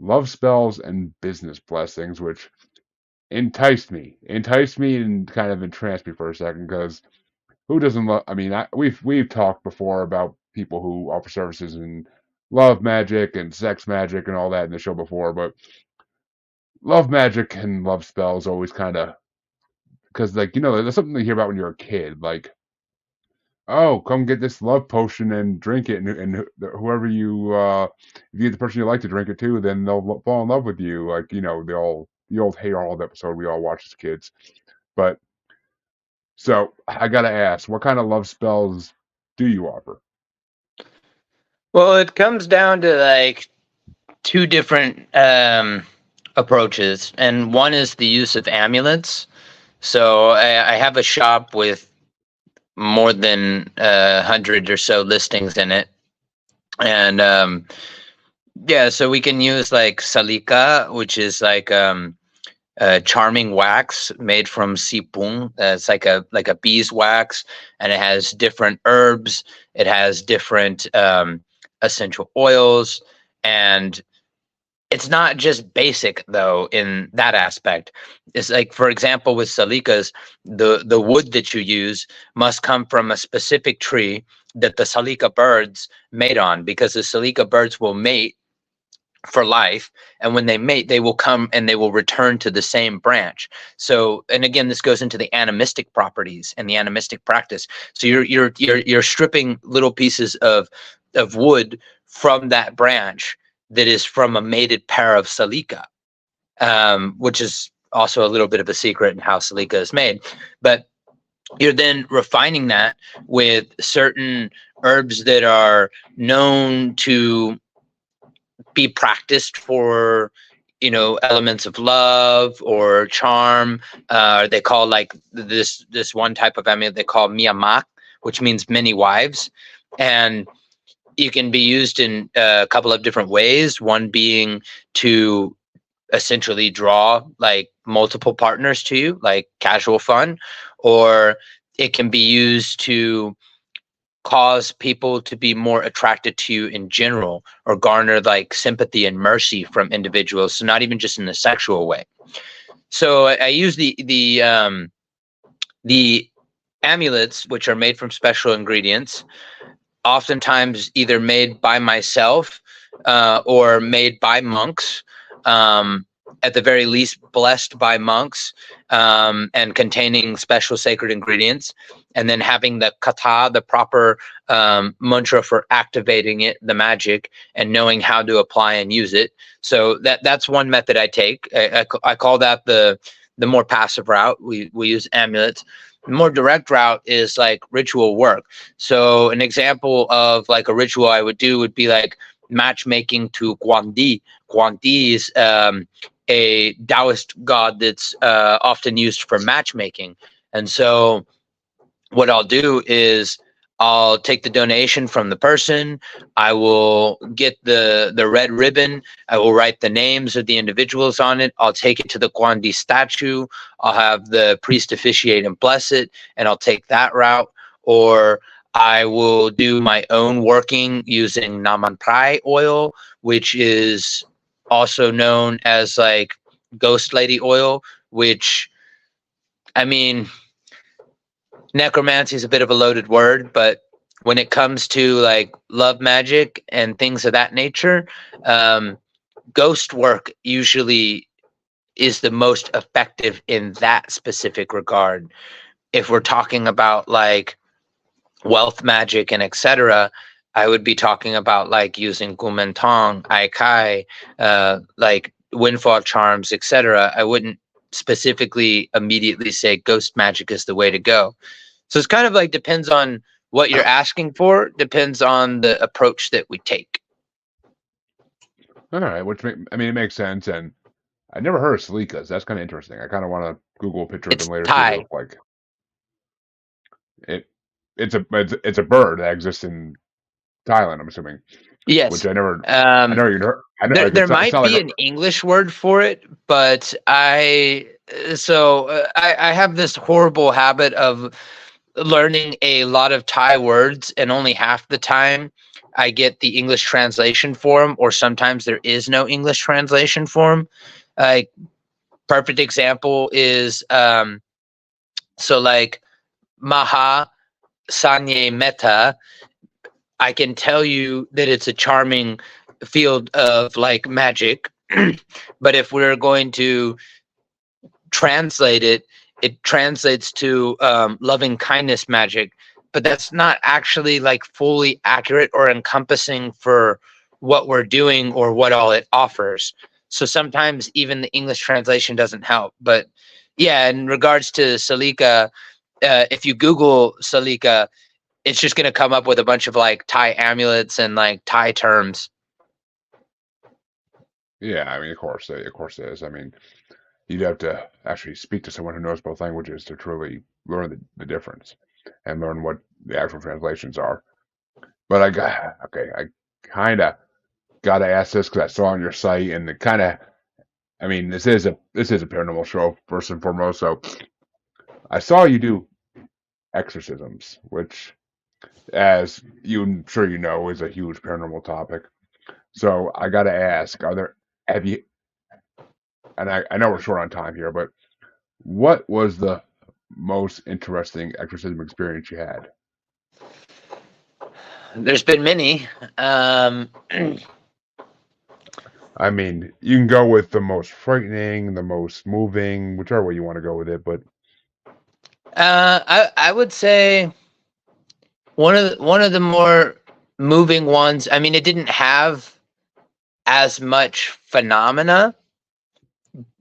love spells and business blessings, which enticed me and kind of entranced me for a second because who doesn't love? I mean, we've talked before about people who offer services in love magic and sex magic and all that in the show before, but love magic and love spells always kind of because there's something to hear about when you're a kid, like oh come get this love potion and drink it and whoever if you get the person you like to drink it too, then they'll fall in love with you, like the old Hey Arnold episode we all watched as kids. But so I gotta ask, what kind of love spells do you offer? Well, it comes down to like two different approaches, and one is the use of amulets. So I have a shop with more than 100 or so listings in it, and yeah, so we can use like salika, which is like charming wax made from sipung. It's like a beeswax, and it has different herbs. It has different essential oils, and it's not just basic though in that aspect. It's like, for example, with salikas, the wood that you use must come from a specific tree that the salika birds mate on, because the salika birds will mate for life, and when they mate they will come and they will return to the same branch. So, and again, this goes into the animistic properties and the animistic practice. So you're stripping little pieces of wood from that branch that is from a mated pair of salika, which is also a little bit of a secret in how salika is made. But you're then refining that with certain herbs that are known to be practiced for, elements of love or charm. They call like this one type of amulet they call miyamak, which means many wives, and you can be used in a couple of different ways. One being to essentially draw like multiple partners to you, like casual fun, or it can be used to cause people to be more attracted to you in general, or garner like sympathy and mercy from individuals. So not even just in a sexual way. So I use the amulets, which are made from special ingredients, oftentimes either made by myself or made by monks. At the very least, blessed by monks, and containing special sacred ingredients, and then having the kata, the proper mantra for activating it, the magic, and knowing how to apply and use it. So that's one method I take. I call that the more passive route. We use amulets. The more direct route is like ritual work. So an example of like a ritual I would do would be like matchmaking to Guandi. Guandi is a Taoist god that's often used for matchmaking. And so what I'll do is I'll take the donation from the person. I will get the red ribbon. I will write the names of the individuals on it. I'll take it to the Guandi statue. I'll have the priest officiate and bless it, and I'll take that route. Or I will do my own working using naman prai oil, which is also known as like ghost lady oil, which, I mean, necromancy is a bit of a loaded word, but when it comes to like love magic and things of that nature, ghost work usually is the most effective in that specific regard. If we're talking about like wealth magic and etc., I would be talking about like using Kumentong, Aikai, like windfall charms, etc. I wouldn't specifically immediately say ghost magic is the way to go. So it's kind of like depends on what you're asking for, depends on the approach that we take. All right, I mean, it makes sense, and I never heard of Salikas. That's kind of interesting. I kind of want to Google a picture of them It's later, see what they Thai. look like. It it's a bird that exists in Thailand, I'm assuming, which Yes. I never even heard. I know like, There it's might not like be an English word for it, but I have this horrible habit of learning a lot of Thai words, and only half the time I get the English translation for them, or sometimes there is no English translation for them. Like perfect example is so like Maha Sanye Meta. I can tell you that it's a charming field of like magic, but if we're going to translate it, it translates to loving kindness magic, but that's not actually like fully accurate or encompassing for what we're doing or what all it offers. So sometimes even the English translation doesn't help. But yeah, in regards to Salika, if you Google Salika, it's just going to come up with a bunch of like Thai amulets and like Thai terms. yeah. I mean, of course it is. I mean, you'd have to actually speak to someone who knows both languages to truly learn the difference and learn what the actual translations are. But I kind of got to ask this because I saw on your site, and it kind of, I mean, this is a paranormal show first and foremost. So I saw you do exorcisms, which, as I'm sure you know, is a huge paranormal topic. So I got to ask, have you, and I know we're short on time here, but what was the most interesting exorcism experience you had? There's been many. I mean, you can go with the most frightening, the most moving, whichever way you want to go with it, but I would say one of the more moving ones. I mean, it didn't have as much phenomena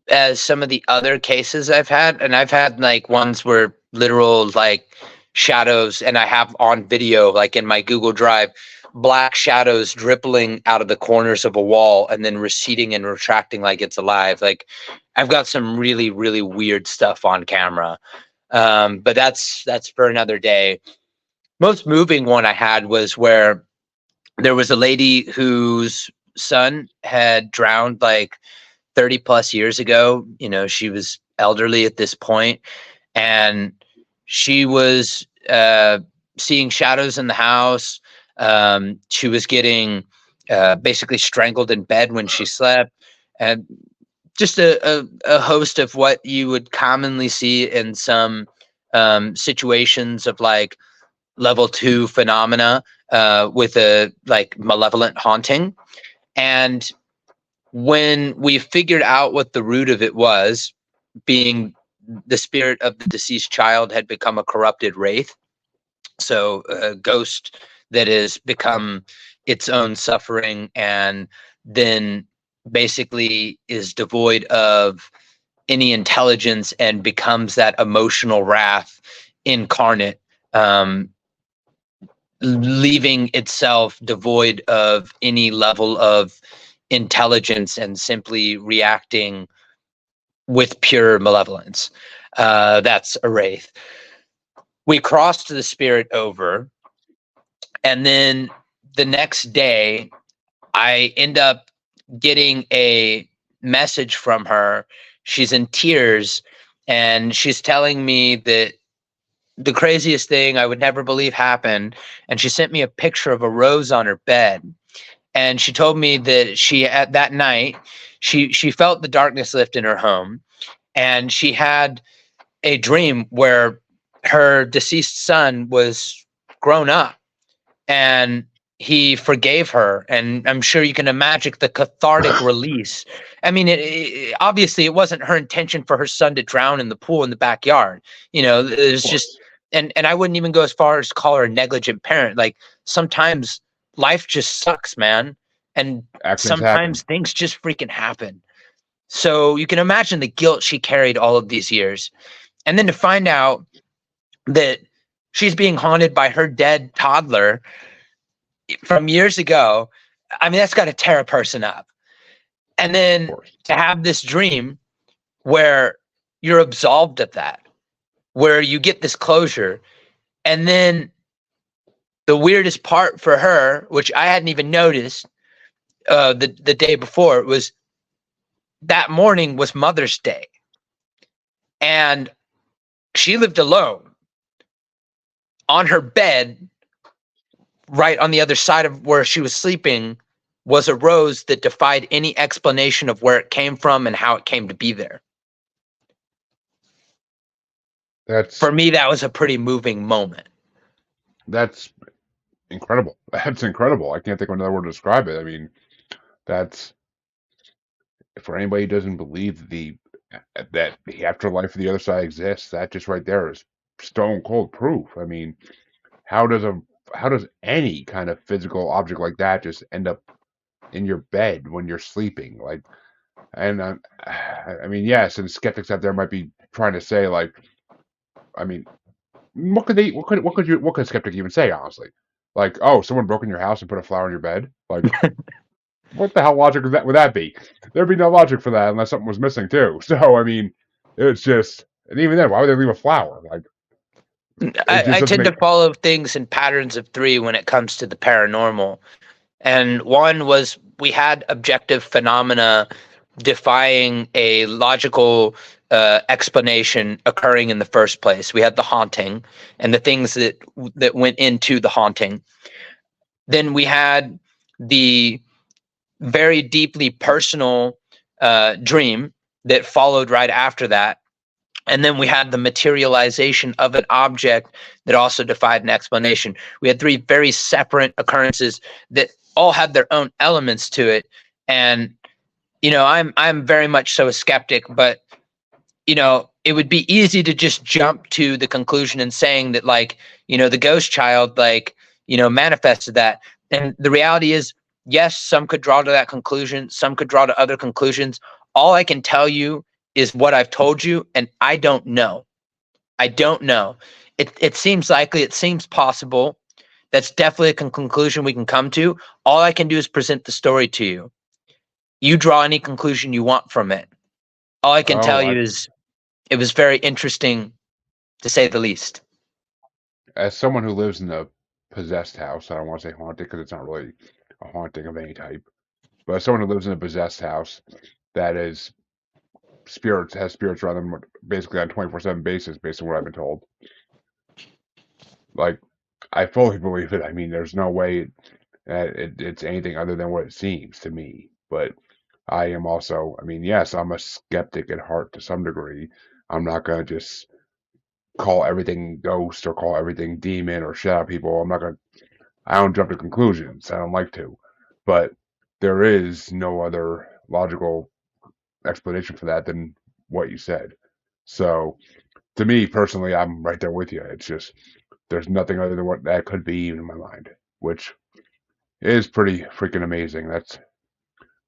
as some of the other cases I've had, and I've had like ones where literal like shadows, and I have on video like in my Google Drive, black shadows dribbling out of the corners of a wall and then receding and retracting like it's alive. Like I've got some really really weird stuff on camera. But that's for another day. Most moving one I had was where there was a lady whose son had drowned like 30 plus years ago. You know, she was elderly at this point, and she was seeing shadows in the house. She was getting basically strangled in bed when she slept, and just a host of what you would commonly see in some situations of like level 2 phenomena with a like malevolent haunting. And when we figured out what the root of it was, being the spirit of the deceased child had become a corrupted wraith, so a ghost that has become its own suffering, and then basically is devoid of any intelligence and becomes that emotional wrath incarnate, um, leaving itself devoid of any level of intelligence and simply reacting with pure malevolence. That's a wraith. We crossed the spirit over, and then the next day, I end up getting a message from her. She's in tears, and she's telling me that the craziest thing I would never believe happened. And she sent me a picture of a rose on her bed. And she told me that at that night, she felt the darkness lift in her home, and she had a dream where her deceased son was grown up and he forgave her. And I'm sure you can imagine the cathartic release. I mean, obviously it wasn't her intention for her son to drown in the pool in the backyard. It was just, and I wouldn't even go as far as call her a negligent parent. Like, sometimes life just sucks, man. And Accidents sometimes happen. things just freaking happen. So you can imagine the guilt she carried all of these years. And then to find out that she's being haunted by her dead toddler from years ago, I mean, that's got to tear a person up. And then to have this dream where you're absolved of that, where you get this closure. And then the weirdest part for her, which I hadn't even noticed the day before, was that morning was Mother's Day. And she lived alone. On her bed, right on the other side of where she was sleeping, was a rose that defied any explanation of where it came from and how it came to be there. For me, that was a pretty moving moment. That's incredible. That's incredible. I can't think of another word to describe it. I mean, that's, for anybody who doesn't believe that the afterlife of the other side exists, that just right there is stone cold proof. I mean, how does any kind of physical object like that just end up in your bed when you're sleeping? Like, and I mean, yes, and skeptics out there might be trying to say, like, I mean, what could a skeptic even say, honestly? Like, oh, someone broke in your house and put a flower in your bed? Like, what the hell logic would that be? There'd be no logic for that unless something was missing too. So I mean, it's just, and even then, why would they leave a flower? Like, I tend to follow things in patterns of three when it comes to the paranormal. And one was, we had objective phenomena defying a logical explanation occurring in the first place. We had the haunting and the things that went into the haunting. Then we had the very deeply personal dream that followed right after that. And then we had the materialization of an object that also defied an explanation. We had three very separate occurrences that all had their own elements to it. And, I'm very much so a skeptic, but, it would be easy to just jump to the conclusion and saying that, like, the ghost child, like, manifested that. And the reality is, yes, some could draw to that conclusion. Some could draw to other conclusions. All I can tell you is what I've told you, and I don't know. I don't know. It seems likely. It seems possible. That's definitely a conclusion we can come to. All I can do is present the story to you. You draw any conclusion you want from it. All I can tell you is it was very interesting, to say the least. As someone who lives in a possessed house, I don't want to say haunted because it's not really a haunting of any type, but as someone who lives in a possessed house that has spirits around them basically on a 24/7 basis, based on what I've been told, like, I fully believe it. I mean, there's no way it's anything other than what it seems to me. But I am also, I mean, yes, I'm a skeptic at heart to some degree. I'm not going to just call everything ghost or call everything demon or shut out people. I don't jump to conclusions. I don't like to. But there is no other logical explanation for that than what you said. So to me personally, I'm right there with you. It's just, there's nothing other than what that could be in my mind, which is pretty freaking amazing. That's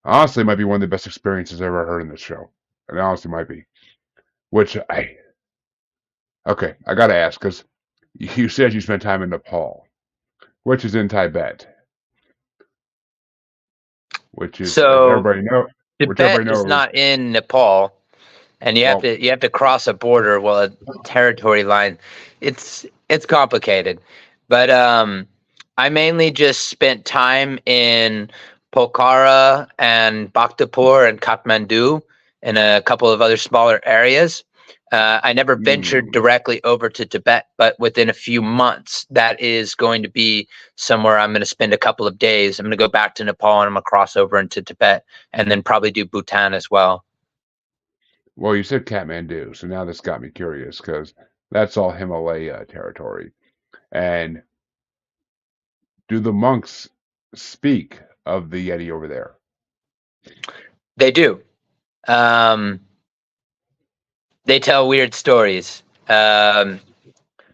honestly might be one of the best experiences I've ever heard in this show. It honestly might be. Okay, I gotta ask, because you said you spent time in Nepal, which is in Tibet, which is, So which everybody Tibet is knows. not in Nepal, and you have to cross a border, well, a territory line. It's complicated, but I mainly just spent time in Pokhara and Bhaktapur and Kathmandu and a couple of other smaller areas. I never ventured Hmm. directly over to Tibet, but within a few months, that is going to be somewhere I'm going to spend a couple of days. I'm going to go back to Nepal and I'm going to cross over into Tibet and then probably do Bhutan as well. Well, you said Kathmandu, so now this got me curious because that's all Himalaya territory. And do the monks speak of the Yeti over there? They do. Um, they tell weird stories. I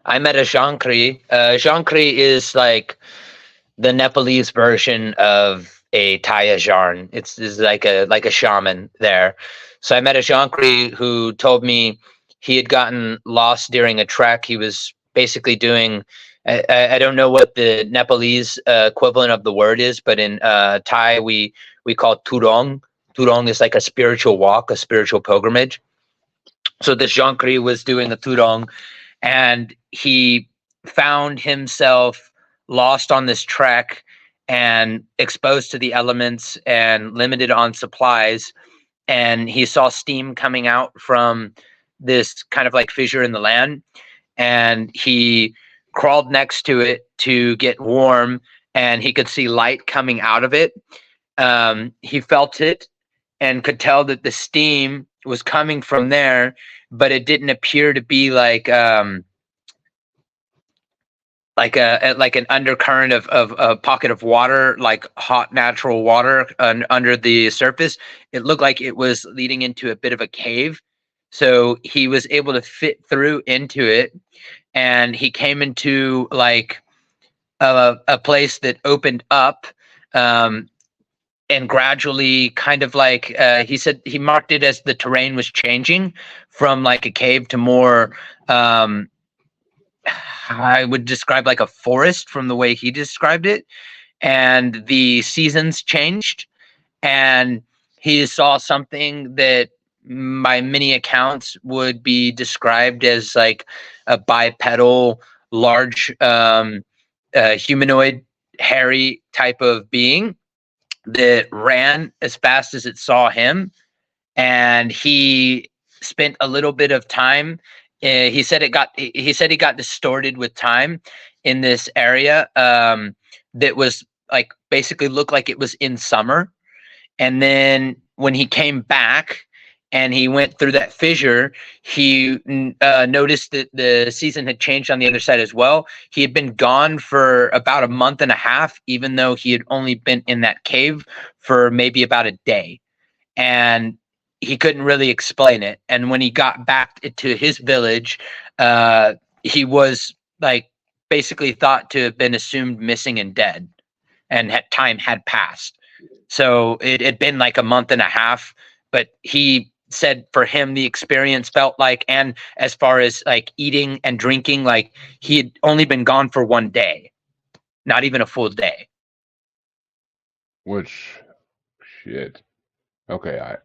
met a Jankri. Jankri is like the Nepalese version of a Tayajarn. It's like a shaman there. So I met a Jankri who told me he had gotten lost during a trek. He was basically doing. I don't know what the Nepalese equivalent of the word is, but in Thai we call turong. Turong is like a spiritual walk, a spiritual pilgrimage. So this Jankri was doing a turong and he found himself lost on this trek and exposed to the elements and limited on supplies, and he saw steam coming out from this kind of like fissure in the land, and he crawled next to it to get warm, and he could see light coming out of it. He felt it and could tell that the steam was coming from there, but it didn't appear to be like an undercurrent of a pocket of water, like hot natural water under the surface. It looked like it was leading into a bit of a cave. So he was able to fit through into it, and he came into like a place that opened up, um, and gradually kind of like he said he marked it as the terrain was changing from like a cave to more um, I would describe like a forest from the way he described it. And the seasons changed, and he saw something that, by many accounts, would be described as like a bipedal, large, humanoid, hairy type of being that ran as fast as it saw him, and he spent a little bit of time. He said it got. He said he got distorted with time in this area that was like basically looked like it was in summer, and then when he came back and he went through that fissure, he noticed that the season had changed on the other side as well. He had been gone for about a month and a half, even though he had only been in that cave for maybe about a day, and he couldn't really explain it. And when he got back to his village, he was like basically thought to have been assumed missing and dead, and time had passed. So it had been like a month and a half, but he said for him the experience felt like, and as far as like eating and drinking, like he had only been gone for one day, not even a full day. Which, shit. Okay,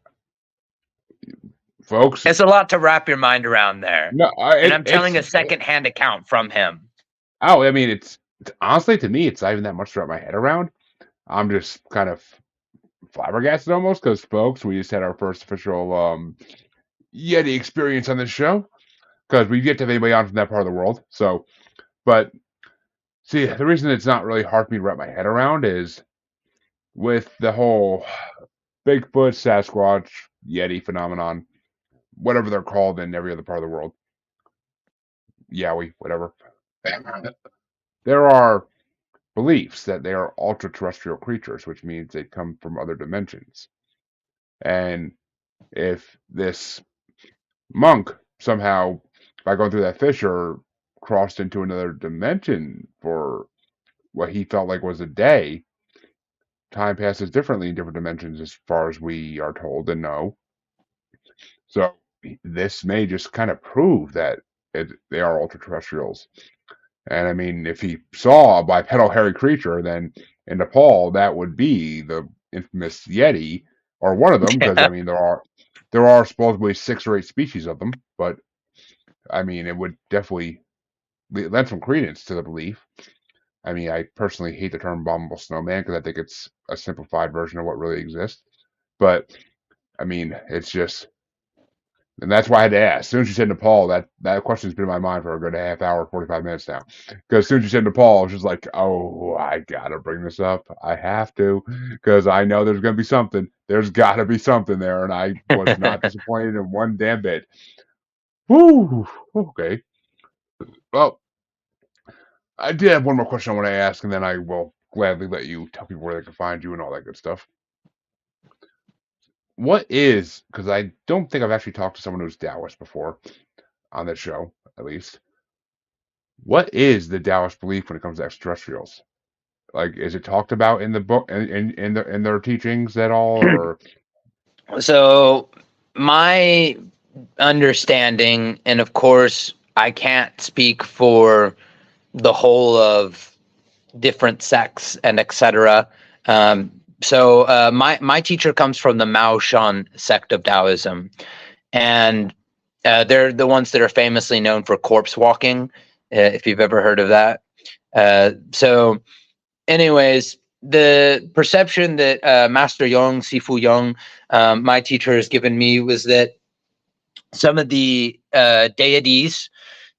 folks. It's a lot to wrap your mind around there. No, And I'm telling it's. a secondhand account from him. Oh, I mean, it's honestly to me, it's not even that much to wrap my head around. I'm just kind of flabbergasted almost because, folks, we just had our first official Yeti experience on this show because we've yet to have anybody on from that part of the world. So, but see, the reason it's not really hard for me to wrap my head around is with the whole Bigfoot, Sasquatch, Yeti phenomenon, whatever they're called in every other part of the world. Yowie, whatever. There are beliefs that they are ultra terrestrial creatures, which means they come from other dimensions. And if this monk somehow, by going through that fissure, crossed into another dimension for what he felt like was a day, time passes differently in different dimensions as far as we are told and know. So this may just kind of prove that they are ultra terrestrials. And I mean, if he saw a bipedal hairy creature, then in Nepal that would be the infamous Yeti, or one of them, because I mean there are supposedly 6 or 8 species of them, but I mean it would definitely lend some credence to the belief. I mean, I personally hate the term abominable snowman because I think it's a simplified version of what really exists. But I mean, it's just And that's why I had to ask. As soon as you said Nepal, that question's been in my mind for a good half hour, 45 minutes now. Because as soon as you said Nepal, I was just like, oh, I gotta bring this up. I have to, because I know there's gonna be something. There's gotta be something there, and I was not disappointed in one damn bit. Woo! Okay. Well, I did have one more question I want to ask, and then I will gladly let you tell people where they can find you and all that good stuff. What is, because I don't think I've actually talked to someone who's Taoist before on this show, at least. What is the Taoist belief when it comes to extraterrestrials? Like, is it talked about in the book, in their teachings at all, or So, my understanding, and of course, I can't speak for the whole of different sects and etc. My teacher comes from the Mao Shan sect of Taoism, and they're the ones that are famously known for corpse walking. If you've ever heard of that. Anyways, the perception that Master Yang, Sifu Yang, my teacher has given me was that some of the deities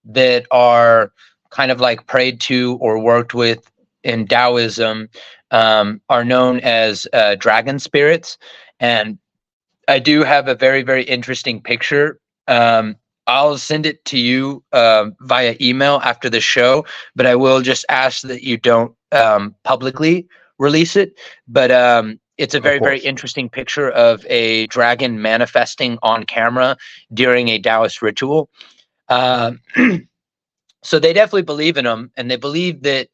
that are kind of like prayed to or worked with in Taoism are known as dragon spirits. And I do have a very, very interesting picture. I'll send it to you via email after the show, but I will just ask that you don't publicly release it. But it's a of very, very course? interesting picture of a dragon manifesting on camera during a Taoist ritual. Uh, so they definitely believe in them, and they believe that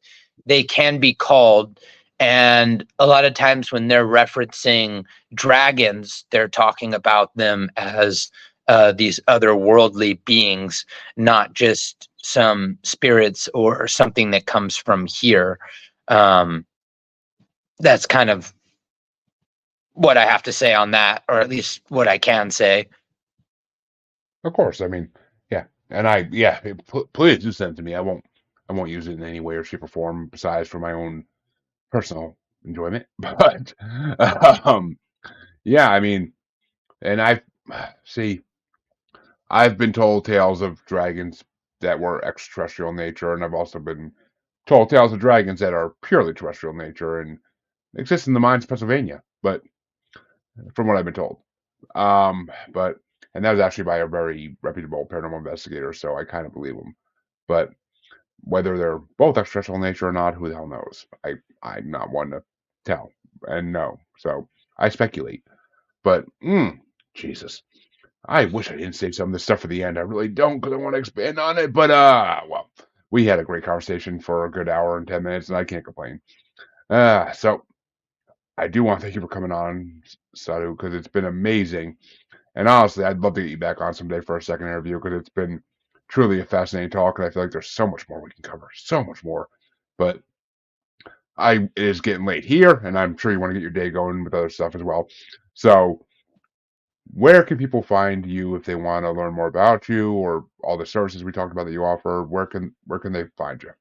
they can be called. And a lot of times when they're referencing dragons, they're talking about them as these otherworldly beings, not just some spirits or something that comes from here. Um, that's kind of what I have to say on that, or at least what I can say. Of course. I mean, yeah, and yeah, please do send it to me. I won't use it in any way or shape or form besides for my own personal enjoyment. But um, yeah, I mean, and I see. I've been told tales of dragons that were extraterrestrial in nature, and I've also been told tales of dragons that are purely terrestrial in nature and exist in the mines of Pennsylvania. But from what I've been told, but and that was actually by a very reputable paranormal investigator, so I kind of believe him. But whether they're both extraterrestrial in nature or not, who the hell knows? I'm not one to tell and know, so I speculate. But Jesus. I wish I didn't save some of this stuff for the end. I really don't because I want to expand on it. But well, we had a great conversation for a good hour and 10 minutes, and I can't complain. So I do want to thank you for coming on, Sadhu, because it's been amazing. And honestly, I'd love to get you back on someday for a second interview because it's been truly a fascinating talk, and I feel like there's so much more we can cover, so much more. But it is getting late here, and I'm sure you want to get your day going with other stuff as well. So where can people find you if they want to learn more about you or all the services we talked about that you offer? Where can they find you?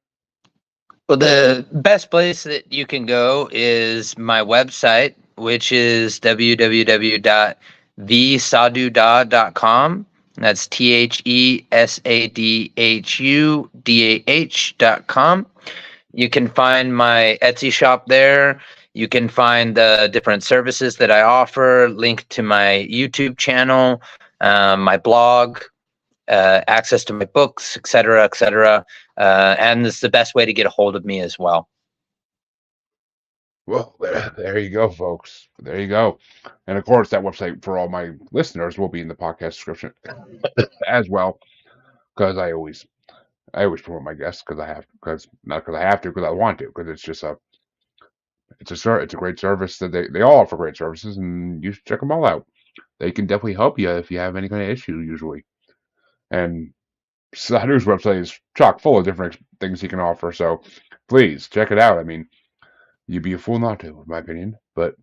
Well, the best place that you can go is my website, which is www.thesadhudah.com. That's TheSadhuDah.com. You can find my Etsy shop there. You can find the different services that I offer, link to my YouTube channel, my blog, access to my books, etc., etc. And it's the best way to get a hold of me as well. Well, there you go, folks. There you go. And of course, that website for all my listeners will be in the podcast description as well, because I always promote my guests because I have because not because I have to because I want to because it's just it's a great service that they all offer great services and you should check them all out. They can definitely help you if you have any kind of issue usually. And Sadhu's website is chock full of different things he can offer. So please check it out. I mean, you'd be a fool not to, in my opinion. But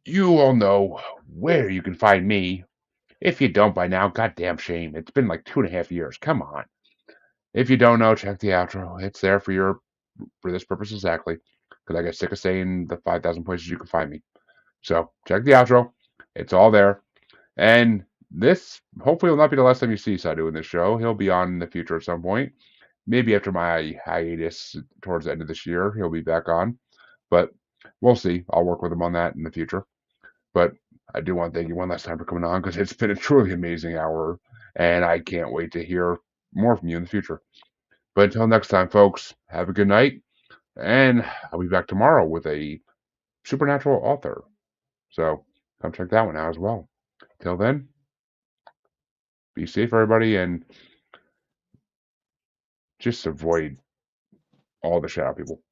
you all know where you can find me. If you don't by now, goddamn shame. It's been like 2.5 years. Come on. If you don't know, check the outro. It's there for this purpose exactly. Because I get sick of saying the 5,000 places you can find me. So check the outro. It's all there. And this hopefully will not be the last time you see Sadhu in this show. He'll be on in the future at some point. Maybe after my hiatus towards the end of this year, he'll be back on. But we'll see. I'll work with him on that in the future. But I do want to thank you one last time for coming on because it's been a truly amazing hour, and I can't wait to hear more from you in the future. But until next time, folks, have a good night, and I'll be back tomorrow with a supernatural author. So come check that one out as well. Till then, be safe, everybody, and just avoid all the shadow people.